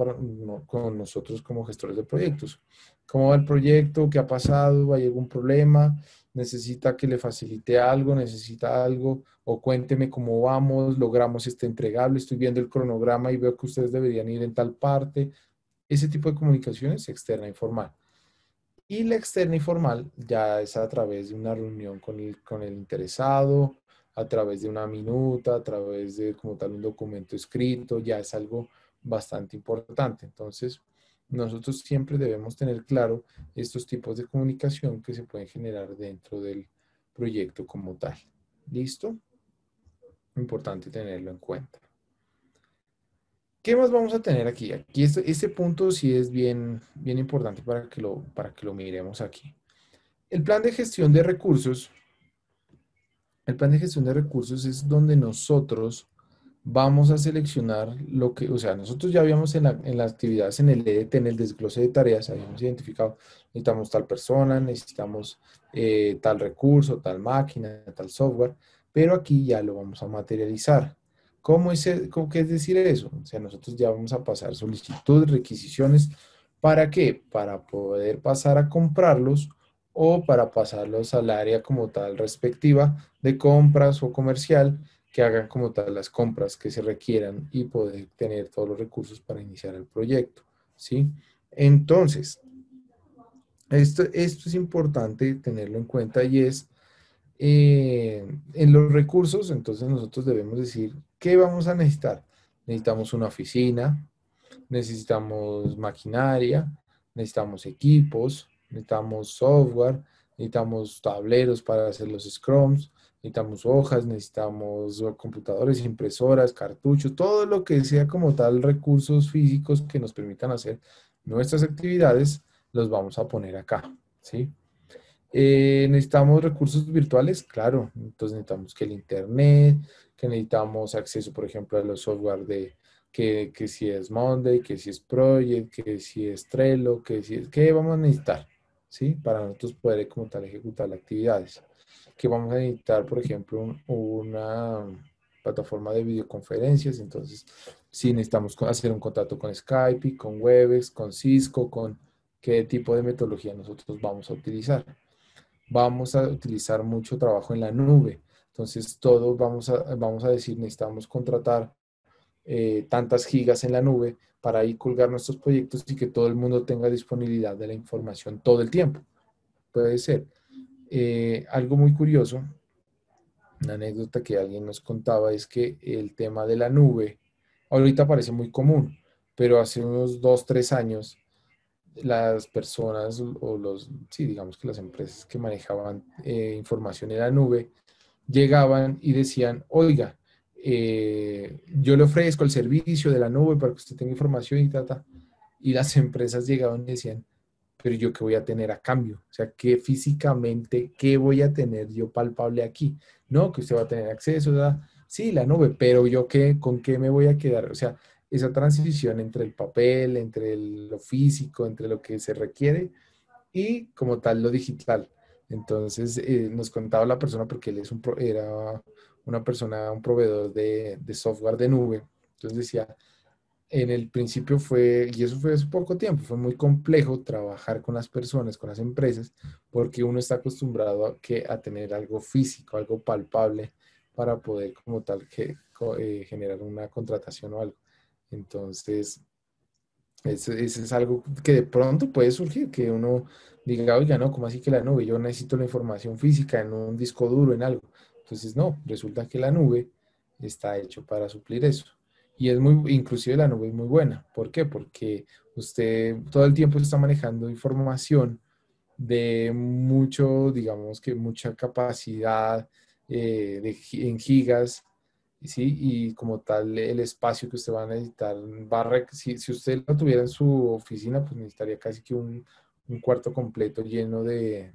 Speaker 3: con nosotros como gestores de proyectos. ¿Cómo va el proyecto? ¿Qué ha pasado? ¿Hay algún problema? ¿Necesita que le facilite algo? ¿Necesita algo? O cuénteme cómo vamos, logramos este entregable, estoy viendo el cronograma y veo que ustedes deberían ir en tal parte. Ese tipo de comunicaciones externa e informal. Y la externa y formal ya es a través de una reunión con el interesado, a través de una minuta, a través de como tal un documento escrito, ya es algo bastante importante. Entonces, nosotros siempre debemos tener claro estos tipos de comunicación que se pueden generar dentro del proyecto como tal. ¿Listo? Importante tenerlo en cuenta. ¿Qué más vamos a tener aquí? Aquí este punto sí es bien importante para que lo miremos aquí. El plan de gestión de recursos, es donde nosotros vamos a seleccionar lo que, o sea, nosotros ya habíamos en las actividades en el EDT, en el desglose de tareas, habíamos identificado, necesitamos tal persona, necesitamos tal recurso, tal máquina, tal software, pero aquí ya lo vamos a materializar. ¿Qué es decir eso? O sea, nosotros ya vamos a pasar solicitudes, requisiciones, ¿para qué? Para poder pasar a comprarlos o para pasarlos al área como tal respectiva de compras o comercial, que hagan como tal las compras que se requieran y poder tener todos los recursos para iniciar el proyecto, ¿sí? Entonces, esto es importante tenerlo en cuenta y es, en los recursos, entonces nosotros debemos decir, ¿qué vamos a necesitar? Necesitamos una oficina, necesitamos maquinaria, necesitamos equipos, necesitamos software, necesitamos tableros para hacer los scrums, necesitamos hojas, necesitamos computadores, impresoras, cartuchos, todo lo que sea como tal recursos físicos que nos permitan hacer nuestras actividades, los vamos a poner acá, ¿sí? Necesitamos recursos virtuales, claro, entonces necesitamos que el internet, que necesitamos acceso, por ejemplo, a los software que si es Monday, que si es Project, que si es Trello, ¿qué vamos a necesitar? ¿Sí? Para nosotros poder como tal ejecutar las actividades. Que vamos a necesitar, por ejemplo, una plataforma de videoconferencias, entonces si necesitamos hacer un contacto con Skype, con Webex, con Cisco, con qué tipo de metodología nosotros vamos a utilizar. Vamos a utilizar mucho trabajo en la nube. Entonces, todos vamos a decir, necesitamos contratar tantas gigas en la nube para ahí colgar nuestros proyectos y que todo el mundo tenga disponibilidad de la información todo el tiempo. Puede ser. Algo muy curioso, una anécdota que alguien nos contaba es que el tema de la nube ahorita parece muy común, pero hace unos 2, 3 años las personas sí, digamos que las empresas que manejaban información en la nube llegaban y decían, oiga, yo le ofrezco el servicio de la nube para que usted tenga información y tal. Y las empresas llegaban y decían, pero yo qué voy a tener a cambio, o sea, que físicamente, ¿qué voy a tener yo palpable aquí? No, que usted va a tener acceso, ¿verdad? Sí, la nube, pero yo qué, ¿con qué me voy a quedar? O sea, esa transición entre el papel, entre lo físico, entre lo que se requiere y como tal lo digital. Entonces nos contaba la persona, porque él era una persona, un proveedor de software de nube. Entonces decía, en el principio y eso fue hace poco tiempo, fue muy complejo trabajar con las personas, con las empresas, porque uno está acostumbrado a tener algo físico, algo palpable para poder como tal generar una contratación o algo. Entonces, eso es algo que de pronto puede surgir, que uno diga, oiga, no, ¿cómo así que la nube? Yo necesito la información física en un disco duro, en algo. Entonces, no, resulta que la nube está hecho para suplir eso. Y inclusive la nube es muy buena. ¿Por qué? Porque usted todo el tiempo está manejando información de digamos que mucha capacidad en gigas, ¿sí? Y como tal, el espacio que usted va a necesitar, si usted lo tuviera en su oficina, pues necesitaría casi que un cuarto completo lleno de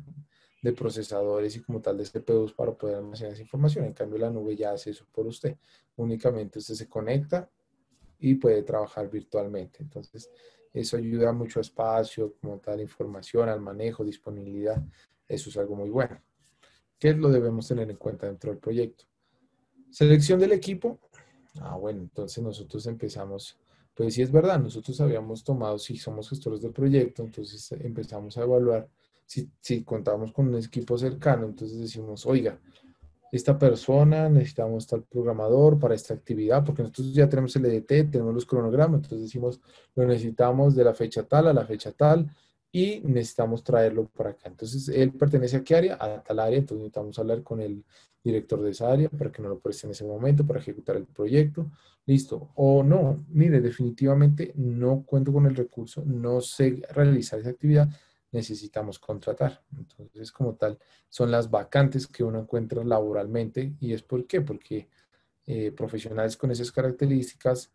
Speaker 3: procesadores y como tal de CPUs para poder almacenar esa información. En cambio, la nube ya hace eso por usted. Únicamente usted se conecta y puede trabajar virtualmente. Entonces, eso ayuda mucho a espacio, como tal, información, al manejo, disponibilidad. Eso es algo muy bueno. ¿Qué lo debemos tener en cuenta dentro del proyecto? Selección del equipo. Bueno, entonces nosotros empezamos, pues sí es verdad, nosotros habíamos tomado, si somos gestores del proyecto, entonces empezamos a evaluar si contamos con un equipo cercano, entonces decimos, oiga, esta persona, necesitamos tal programador para esta actividad, porque nosotros ya tenemos el EDT, tenemos los cronogramas, entonces decimos, lo necesitamos de la fecha tal a la fecha tal, y necesitamos traerlo para acá. Entonces, él pertenece a qué área? A tal área, entonces necesitamos hablar con el director de esa área para que nos lo preste en ese momento para ejecutar el proyecto. Listo. O no, mire, definitivamente no cuento con el recurso, no sé realizar esa actividad, necesitamos contratar. Entonces, como tal, son las vacantes que uno encuentra laboralmente. ¿Y es por qué? Porque profesionales con esas características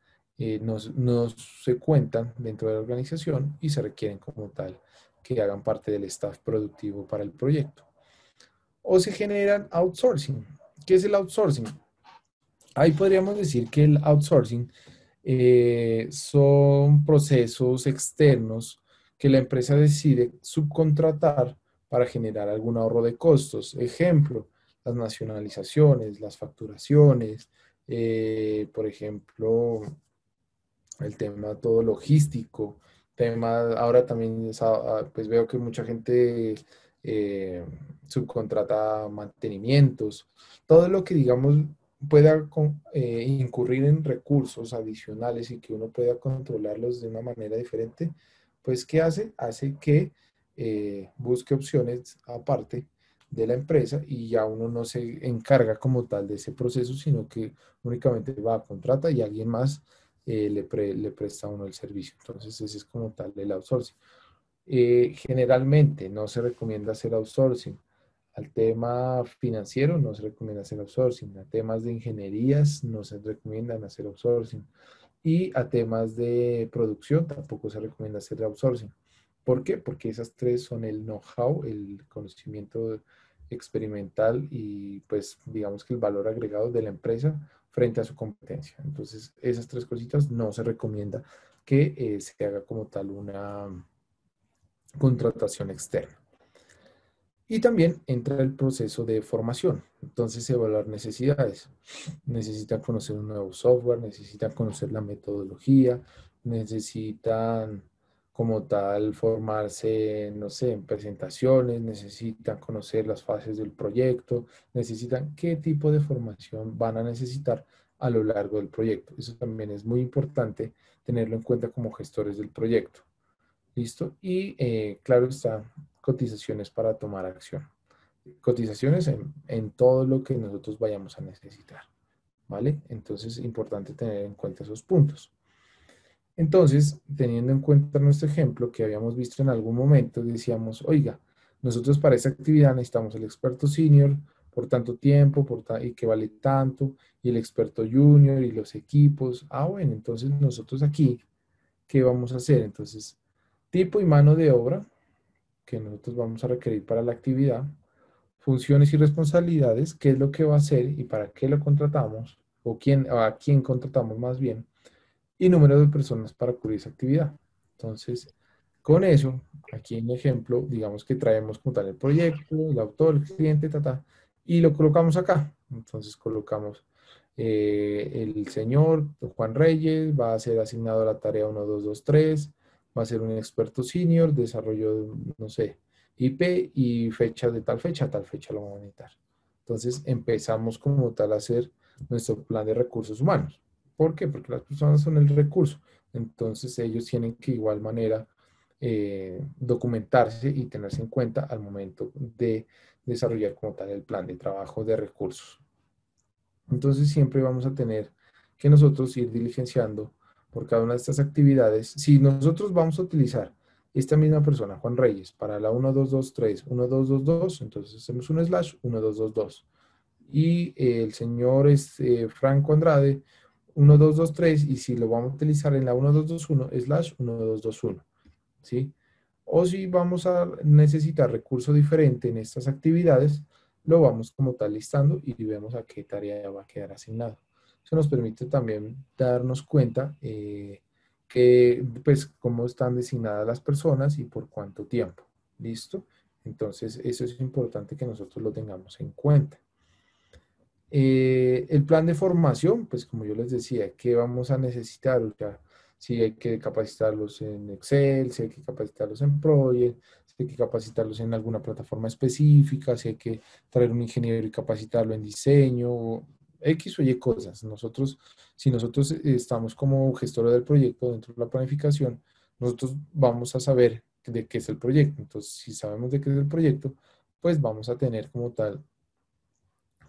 Speaker 3: no se cuentan dentro de la organización y se requieren como tal que hagan parte del staff productivo para el proyecto. O se generan outsourcing. ¿Qué es el outsourcing? Ahí podríamos decir que el outsourcing son procesos externos que la empresa decide subcontratar para generar algún ahorro de costos. Ejemplo, las nacionalizaciones, las facturaciones, por ejemplo, el tema todo logístico, ahora también pues veo que mucha gente subcontrata mantenimientos, todo lo que digamos pueda incurrir en recursos adicionales y que uno pueda controlarlos de una manera diferente, pues ¿qué hace? Hace que busque opciones aparte de la empresa y ya uno no se encarga como tal de ese proceso, sino que únicamente va a contratar y alguien más le presta a uno el servicio. Entonces ese es como tal el outsourcing. Generalmente no se recomienda hacer outsourcing. Al tema financiero no se recomienda hacer outsourcing. A temas de ingenierías no se recomiendan hacer outsourcing. Y a temas de producción tampoco se recomienda hacer outsourcing. ¿Por qué? Porque esas tres son el know-how, el conocimiento experimental y pues digamos que el valor agregado de la empresa frente a su competencia. Entonces esas tres cositas no se recomienda que se haga como tal una contratación externa. Y también entra el proceso de formación. Entonces, evaluar necesidades. Necesitan conocer un nuevo software, necesitan conocer la metodología, necesitan como tal formarse, no sé, en presentaciones, necesitan conocer las fases del proyecto, necesitan qué tipo de formación van a necesitar a lo largo del proyecto. Eso también es muy importante tenerlo en cuenta como gestores del proyecto. ¿Listo? Y claro está, cotizaciones para tomar acción. Cotizaciones en todo lo que nosotros vayamos a necesitar. ¿Vale? Entonces es importante tener en cuenta esos puntos. Entonces, teniendo en cuenta nuestro ejemplo que habíamos visto en algún momento, decíamos, oiga, nosotros para esta actividad necesitamos el experto senior por tanto tiempo y que vale tanto, y el experto junior y los equipos. Bueno, entonces nosotros aquí, ¿qué vamos a hacer? Entonces, tipo y mano de obra que nosotros vamos a requerir para la actividad, funciones y responsabilidades, qué es lo que va a hacer y para qué lo contratamos, o a quién contratamos más bien, y número de personas para cubrir esa actividad. Entonces, con eso, aquí en el ejemplo, digamos que traemos como tal el proyecto, el autor, el cliente, y lo colocamos acá. Entonces colocamos el señor Juan Reyes, va a ser asignado a la tarea 1, 2, 2, 3, va a ser un experto senior, desarrollo, no sé, IP y fecha de tal fecha a tal fecha lo vamos a necesitar. Entonces empezamos como tal a hacer nuestro plan de recursos humanos. ¿Por qué? Porque las personas son el recurso. Entonces ellos tienen que de igual manera documentarse y tenerse en cuenta al momento de desarrollar como tal el plan de trabajo de recursos. Entonces siempre vamos a tener que nosotros ir diligenciando por cada una de estas actividades. Si nosotros vamos a utilizar esta misma persona, Juan Reyes, para la 1223, 1222, entonces hacemos un slash 1222. Y el señor Franco Andrade, 1223, y si lo vamos a utilizar en la 1221, slash 1221. ¿Sí? o si vamos a necesitar recurso diferente en estas actividades, lo vamos como tal listando y vemos a qué tarea va a quedar asignado. Eso nos permite también darnos cuenta que, pues, cómo están designadas las personas y por cuánto tiempo. ¿Listo? Entonces, eso es importante que nosotros lo tengamos en cuenta. El plan de formación, pues como yo les decía, ¿qué vamos a necesitar? O sea, si hay que capacitarlos en Excel, si hay que capacitarlos en Project, si hay que capacitarlos en alguna plataforma específica, si hay que traer un ingeniero y capacitarlo en diseño, o X o Y cosas. Nosotros, si nosotros estamos como gestores del proyecto dentro de la planificación, nosotros vamos a saber de qué es el proyecto. Entonces, si sabemos de qué es el proyecto, pues vamos a tener como tal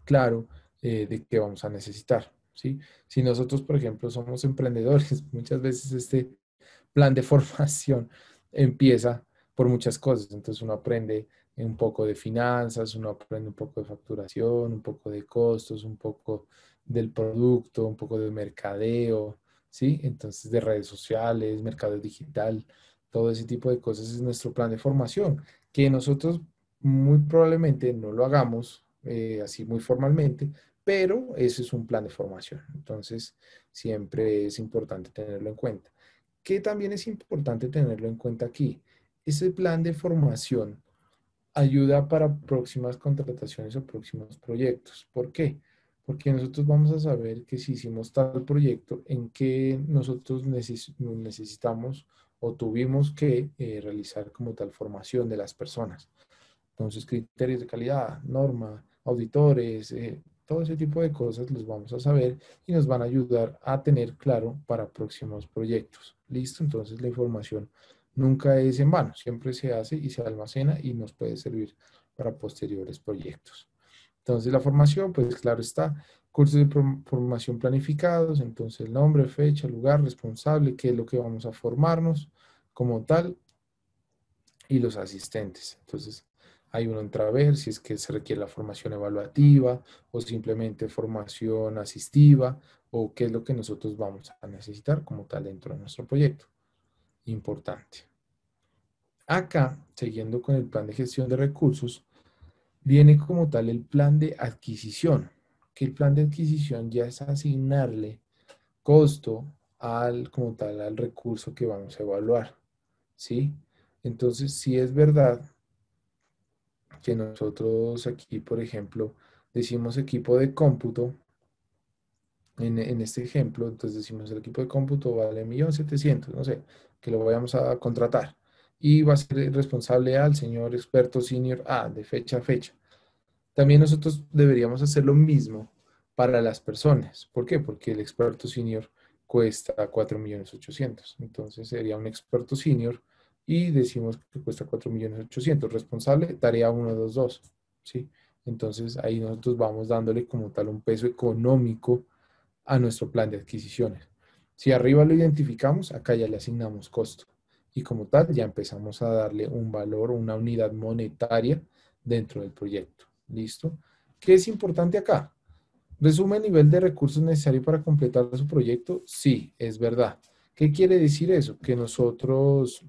Speaker 3: claro de qué vamos a necesitar, ¿sí? Si nosotros, por ejemplo, somos emprendedores, muchas veces este plan de formación empieza por muchas cosas. Entonces uno aprende un poco de finanzas, uno aprende un poco de facturación, un poco de costos, un poco del producto, un poco de mercadeo, ¿sí? Entonces de redes sociales, mercado digital, todo ese tipo de cosas es nuestro plan de formación, que nosotros muy probablemente no lo hagamos así muy formalmente, pero ese es un plan de formación. Entonces, siempre es importante tenerlo en cuenta. ¿Qué también es importante tenerlo en cuenta aquí? Ese plan de formación ayuda para próximas contrataciones o próximos proyectos. ¿Por qué? Porque nosotros vamos a saber que si hicimos tal proyecto, en que nosotros necesitamos o tuvimos que realizar como tal formación de las personas. Entonces, criterios de calidad, norma, auditores, todo ese tipo de cosas los vamos a saber y nos van a ayudar a tener claro para próximos proyectos. ¿Listo? Entonces, la información nunca es en vano, siempre se hace y se almacena y nos puede servir para posteriores proyectos. Entonces, la formación, pues claro está, cursos de formación planificados, entonces el nombre, fecha, lugar, responsable, qué es lo que vamos a formarnos como tal y los asistentes. Entonces, hay uno entra a ver si es que se requiere la formación evaluativa o simplemente formación asistiva o qué es lo que nosotros vamos a necesitar como tal dentro de nuestro proyecto. Importante. Acá, siguiendo con el plan de gestión de recursos, viene como tal el plan de adquisición, que el plan de adquisición ya es asignarle costo como tal al recurso que vamos a evaluar, ¿sí? Entonces, si es verdad que nosotros aquí, por ejemplo, decimos equipo de cómputo, en este ejemplo, entonces decimos el equipo de cómputo vale 1.700.000, no sé, que lo vayamos a contratar. Y va a ser responsable al señor experto senior A, de fecha a fecha. También nosotros deberíamos hacer lo mismo para las personas. ¿Por qué? Porque el experto senior cuesta 4.800.000. Entonces sería un experto senior y decimos que cuesta 4.800.000. Responsable, tarea 122. ¿Sí? Entonces ahí nosotros vamos dándole como tal un peso económico a nuestro plan de adquisiciones. Si arriba lo identificamos, acá ya le asignamos costo. Y como tal, ya empezamos a darle un valor, una unidad monetaria dentro del proyecto. ¿Listo? ¿Qué es importante acá? ¿Resume el nivel de recursos necesario para completar su proyecto? Sí, es verdad. ¿Qué quiere decir eso? Que nosotros,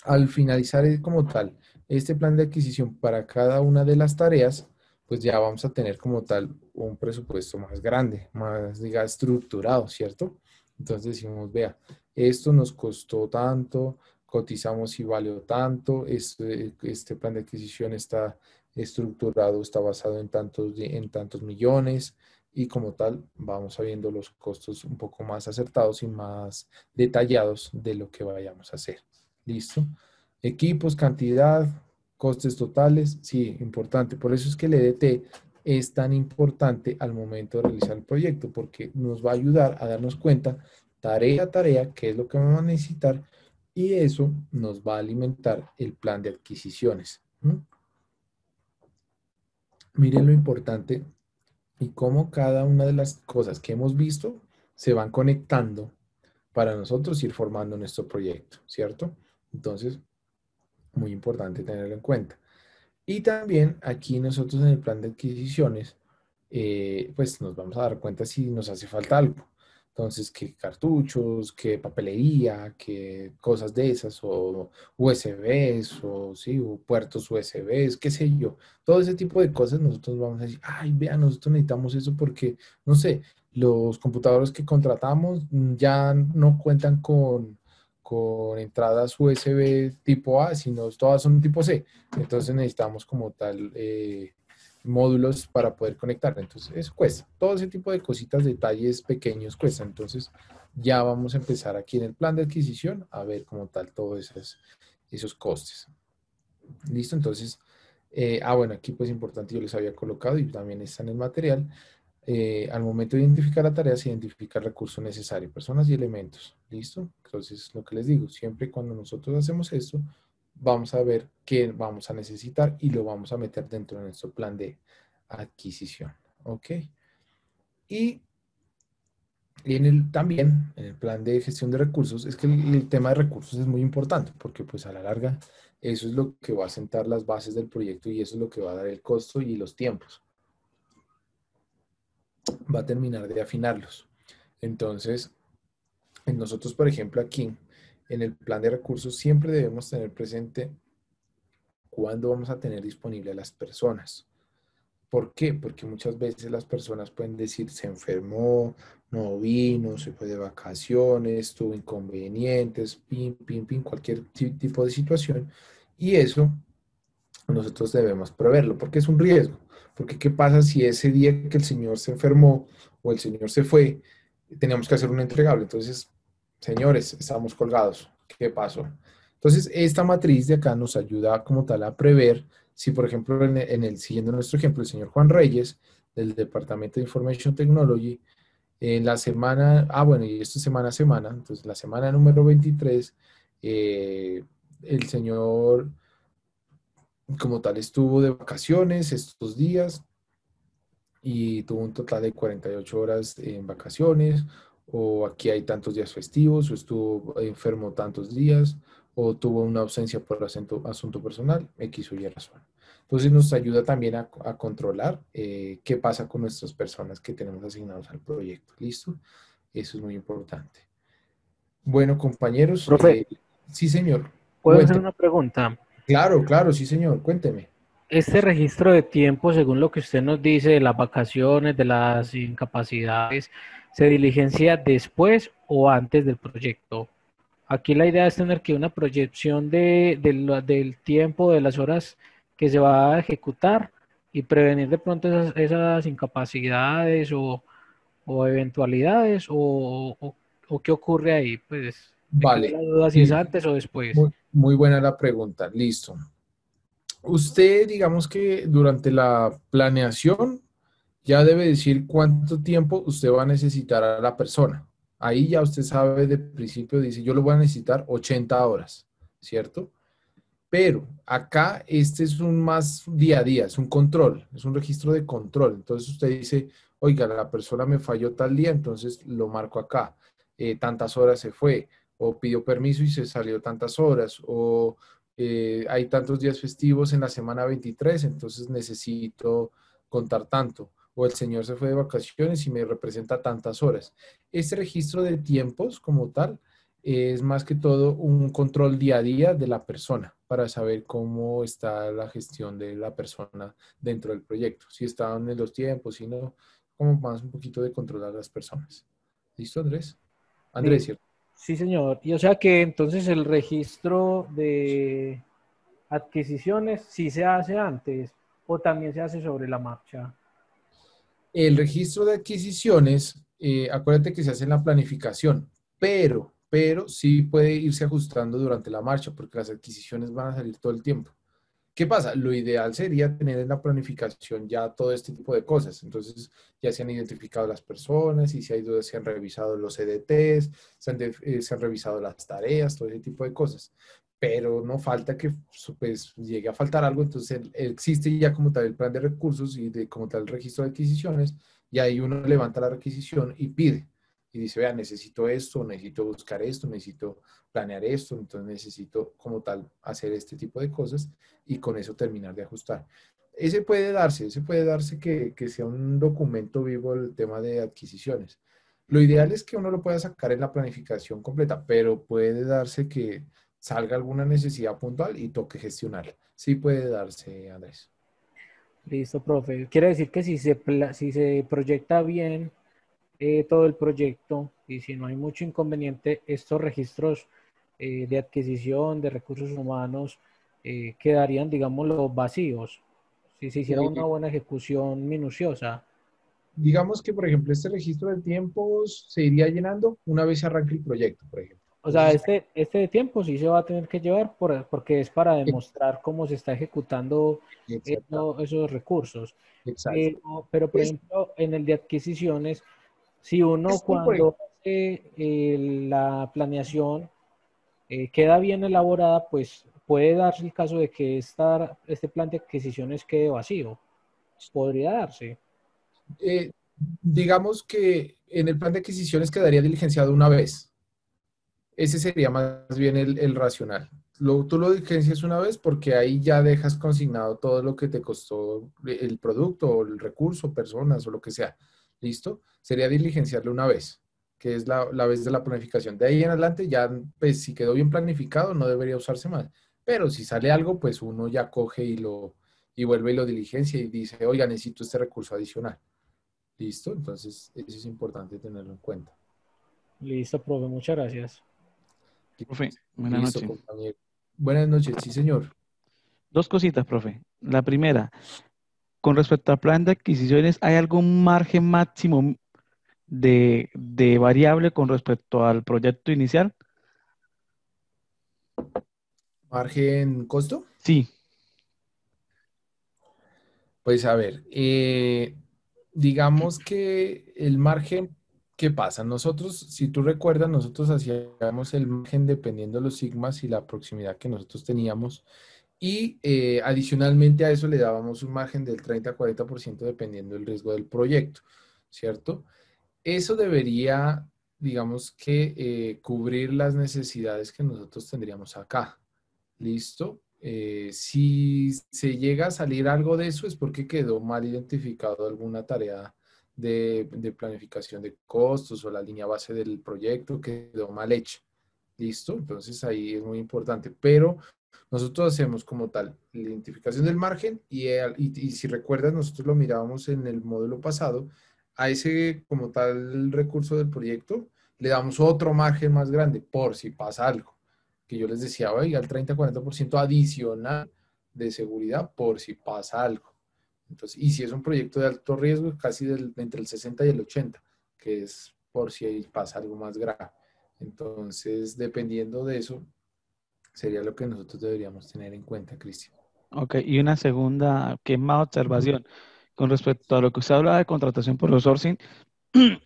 Speaker 3: al finalizar como tal este plan de adquisición para cada una de las tareas, pues ya vamos a tener como tal un presupuesto más grande, más, diga, estructurado, ¿cierto? Entonces decimos, vea, esto nos costó tanto, cotizamos y valió tanto, este plan de adquisición está estructurado, está basado en tantos millones y como tal vamos viendo los costos un poco más acertados y más detallados de lo que vayamos a hacer. ¿Listo? Equipos, cantidad, costes totales, sí, importante. Por eso es que el EDT es tan importante al momento de realizar el proyecto, porque nos va a ayudar a darnos cuenta tarea a tarea qué es lo que vamos a necesitar y eso nos va a alimentar el plan de adquisiciones. Miren lo importante y cómo cada una de las cosas que hemos visto se van conectando para nosotros ir formando nuestro proyecto, ¿cierto? Entonces, muy importante tenerlo en cuenta. Y también aquí nosotros en el plan de adquisiciones, pues nos vamos a dar cuenta si nos hace falta algo. Entonces, que cartuchos, que papelería, que cosas de esas, o USBs, o, sí, o puertos USBs, qué sé yo. Todo ese tipo de cosas nosotros vamos a decir, ay, vean, nosotros necesitamos eso porque, no sé, los computadores que contratamos ya no cuentan con entradas USB tipo A, sino todas son tipo C. Entonces necesitamos como tal módulos para poder conectar. Entonces eso cuesta. Todo ese tipo de cositas, detalles pequeños cuesta. Entonces ya vamos a empezar aquí en el plan de adquisición a ver como tal todos esos costes. ¿Listo? Entonces, bueno, aquí pues importante, yo les había colocado y también está en el material. Al momento de identificar la tarea, se identifica el recurso necesario, personas y elementos. ¿Listo? Entonces, lo que les digo, siempre cuando nosotros hacemos esto, vamos a ver qué vamos a necesitar y lo vamos a meter dentro de nuestro plan de adquisición. ¿Ok? Y también en el plan de gestión de recursos, es que el tema de recursos es muy importante porque pues a la larga eso es lo que va a sentar las bases del proyecto y eso es lo que va a dar el costo y los tiempos. Va a terminar de afinarlos. Entonces, nosotros, por ejemplo, aquí en el plan de recursos siempre debemos tener presente cuándo vamos a tener disponible a las personas. ¿Por qué? Porque muchas veces las personas pueden decir, se enfermó, no vino, se fue de vacaciones, tuvo inconvenientes, cualquier tipo de situación. Y eso nosotros debemos preverlo, porque es un riesgo. Porque ¿qué pasa si ese día que el señor se enfermó o el señor se fue, tenemos que hacer un entregable? Entonces, señores, estamos colgados. ¿Qué pasó? Entonces, esta matriz de acá nos ayuda como tal a prever si, por ejemplo, siguiendo nuestro ejemplo, el señor Juan Reyes, del Departamento de Information Technology, en la semana, bueno, y esto es semana a semana, entonces la semana número 23, el señor como tal estuvo de vacaciones estos días y tuvo un total de 48 horas en vacaciones, o aquí hay tantos días festivos, o estuvo enfermo tantos días, o tuvo una ausencia por asunto personal, X o Y razón. Entonces nos ayuda también a controlar qué pasa con nuestras personas que tenemos asignados al proyecto. ¿Listo? Eso es muy importante. Bueno, compañeros,
Speaker 7: Profe,
Speaker 3: sí, señor.
Speaker 7: ¿puedo hacer
Speaker 3: Cuénteme.
Speaker 7: una pregunta?
Speaker 3: Claro, claro, sí, señor. Cuénteme.
Speaker 7: Este registro de tiempo, según lo que usted nos dice, de las vacaciones, de las incapacidades, ¿se diligencia después o antes del proyecto? Aquí la idea es tener que una proyección del tiempo, de las horas que se va a ejecutar y prevenir de pronto esas incapacidades o eventualidades o qué ocurre ahí. Pues me queda
Speaker 3: Vale.
Speaker 7: la duda si es antes o después.
Speaker 3: Muy buena la pregunta. Listo. Usted, digamos que durante la planeación ya debe decir cuánto tiempo usted va a necesitar a la persona. Ahí ya usted sabe de principio, dice, yo lo voy a necesitar 80 horas, ¿cierto? Pero acá este es un más día a día, es un control, es un registro de control. Entonces usted dice, oiga, la persona me falló tal día, entonces lo marco acá. Tantas horas se fue, o pidió permiso y se salió tantas horas, o hay tantos días festivos en la semana 23, entonces necesito contar tanto. O el señor se fue de vacaciones y me representa tantas horas. Este registro de tiempos como tal es más que todo un control día a día de la persona para saber cómo está la gestión de la persona dentro del proyecto. Si están en los tiempos, si no, como más un poquito de controlar a las personas. ¿Listo, Andrés? Andrés, ¿cierto?
Speaker 7: Sí, señor. Y o sea que entonces el registro de adquisiciones sí se hace antes o también se hace sobre la marcha.
Speaker 3: El registro de adquisiciones, acuérdate que se hace en la planificación, pero sí puede irse ajustando durante la marcha porque las adquisiciones van a salir todo el tiempo. ¿Qué pasa? Lo ideal sería tener en la planificación ya todo este tipo de cosas. Entonces, ya se han identificado las personas y si hay dudas, se han revisado los EDTs, se han revisado las tareas, todo ese tipo de cosas. Pero no falta que pues, llegue a faltar algo, entonces existe ya como tal el plan de recursos y como tal el registro de adquisiciones, y ahí uno levanta la requisición y pide. Y dice, vea, necesito esto, necesito buscar esto, necesito planear esto, entonces necesito como tal hacer este tipo de cosas y con eso terminar de ajustar. Ese puede darse que sea un documento vivo el tema de adquisiciones, Lo ideal es que uno lo pueda sacar en la planificación completa, pero puede darse que salga alguna necesidad puntual y toque gestionarla. Sí puede darse, Andrés.
Speaker 7: Listo, profe. Quiere decir que si se proyecta bien todo el proyecto y si no hay mucho inconveniente, estos registros de adquisición de recursos humanos quedarían, digámoslo, vacíos. Si se hiciera una buena ejecución minuciosa.
Speaker 3: Digamos que, por ejemplo, este registro de tiempos se iría llenando una vez se arranque el proyecto, por ejemplo.
Speaker 7: O sea,
Speaker 3: Entonces,
Speaker 7: este de tiempo sí se va a tener que llevar porque es para demostrar cómo se está ejecutando esos recursos.
Speaker 3: exacto.
Speaker 7: Pero, por ejemplo, en el de adquisiciones, si uno cuando hace la planeación queda bien elaborada, pues puede darse el caso de que este plan de adquisiciones quede vacío. Podría darse.
Speaker 3: Digamos que en el plan de adquisiciones quedaría diligenciado una vez. Ese sería más bien el racional. Tú lo diligencias una vez porque ahí ya dejas consignado todo lo que te costó el producto o el recurso, personas o lo que sea. ¿Listo? Sería diligenciarlo una vez, que es la vez de la planificación. De ahí en adelante ya, pues si quedó bien planificado, no debería usarse más. Pero si sale algo, pues uno ya coge y vuelve y lo diligencia y dice, oiga, necesito este recurso adicional. ¿Listo? Entonces, eso es importante tenerlo en cuenta.
Speaker 7: Listo, profe, muchas gracias.
Speaker 9: Profe, buenas
Speaker 3: Listo,
Speaker 9: noches.
Speaker 3: compañero. Buenas noches, sí, señor.
Speaker 9: Dos cositas, profe. La primera, con respecto al plan de adquisiciones, ¿hay algún margen máximo de variable con respecto al proyecto inicial?
Speaker 3: ¿Margen costo?
Speaker 9: Sí.
Speaker 3: Pues a ver, digamos que el margen, ¿qué pasa? Nosotros, si tú recuerdas, nosotros hacíamos el margen dependiendo de los sigmas y la proximidad que nosotros teníamos y adicionalmente a eso le dábamos un margen del 30 a 40% dependiendo del riesgo del proyecto, ¿cierto? Eso debería, digamos que, cubrir las necesidades que nosotros tendríamos acá. ¿Listo? Si se llega a salir algo de eso es porque quedó mal identificado alguna tarea de planificación de costos o la línea base del proyecto quedó mal hecha. ¿Listo? Entonces ahí es muy importante. Pero nosotros hacemos como tal la identificación del margen y si recuerdas, nosotros lo mirábamos en el módulo pasado, a ese como tal recurso del proyecto le damos otro margen más grande por si pasa algo que yo les decía, oiga, el 30-40% adicional de seguridad por si pasa algo. Entonces, y si es un proyecto de alto riesgo, casi entre el 60 y el 80, que es por si pasa algo más grave. Entonces, dependiendo de eso, sería lo que nosotros deberíamos tener en cuenta, Cristian.
Speaker 9: Ok, y una segunda, que es más observación, con respecto a lo que usted hablaba de contratación por outsourcing,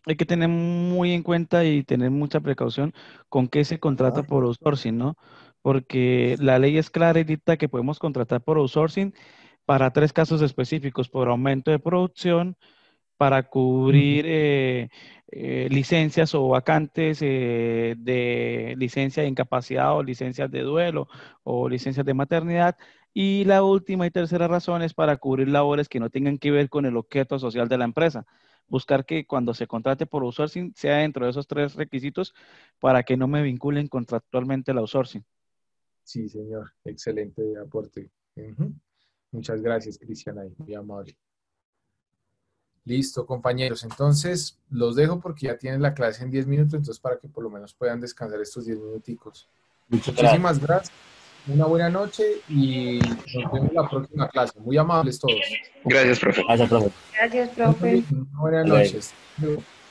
Speaker 9: hay que tener muy en cuenta y tener mucha precaución con qué se contrata por outsourcing, ¿no? Porque la ley es clara y dicta que podemos contratar por outsourcing para 3 casos específicos, por aumento de producción, para cubrir licencias o vacantes de licencia de incapacidad o licencias de duelo o licencias de maternidad. Y la última y tercera razón es para cubrir labores que no tengan que ver con el objeto social de la empresa. Buscar que cuando se contrate por outsourcing sea dentro de esos 3 requisitos para que no me vinculen contractualmente el outsourcing.
Speaker 3: Sí, señor. Excelente aporte. Muchas gracias, Cristian, ahí, muy amable. Listo, compañeros. Entonces, los dejo porque ya tienen la clase en 10 minutos, entonces para que por lo menos puedan descansar estos 10 minuticos. Muchísimas gracias. Una buena noche y nos vemos en la próxima clase. Muy amables todos.
Speaker 10: Gracias, profe. Gracias, profe.
Speaker 1: Gracias, profe.
Speaker 3: Buenas noches.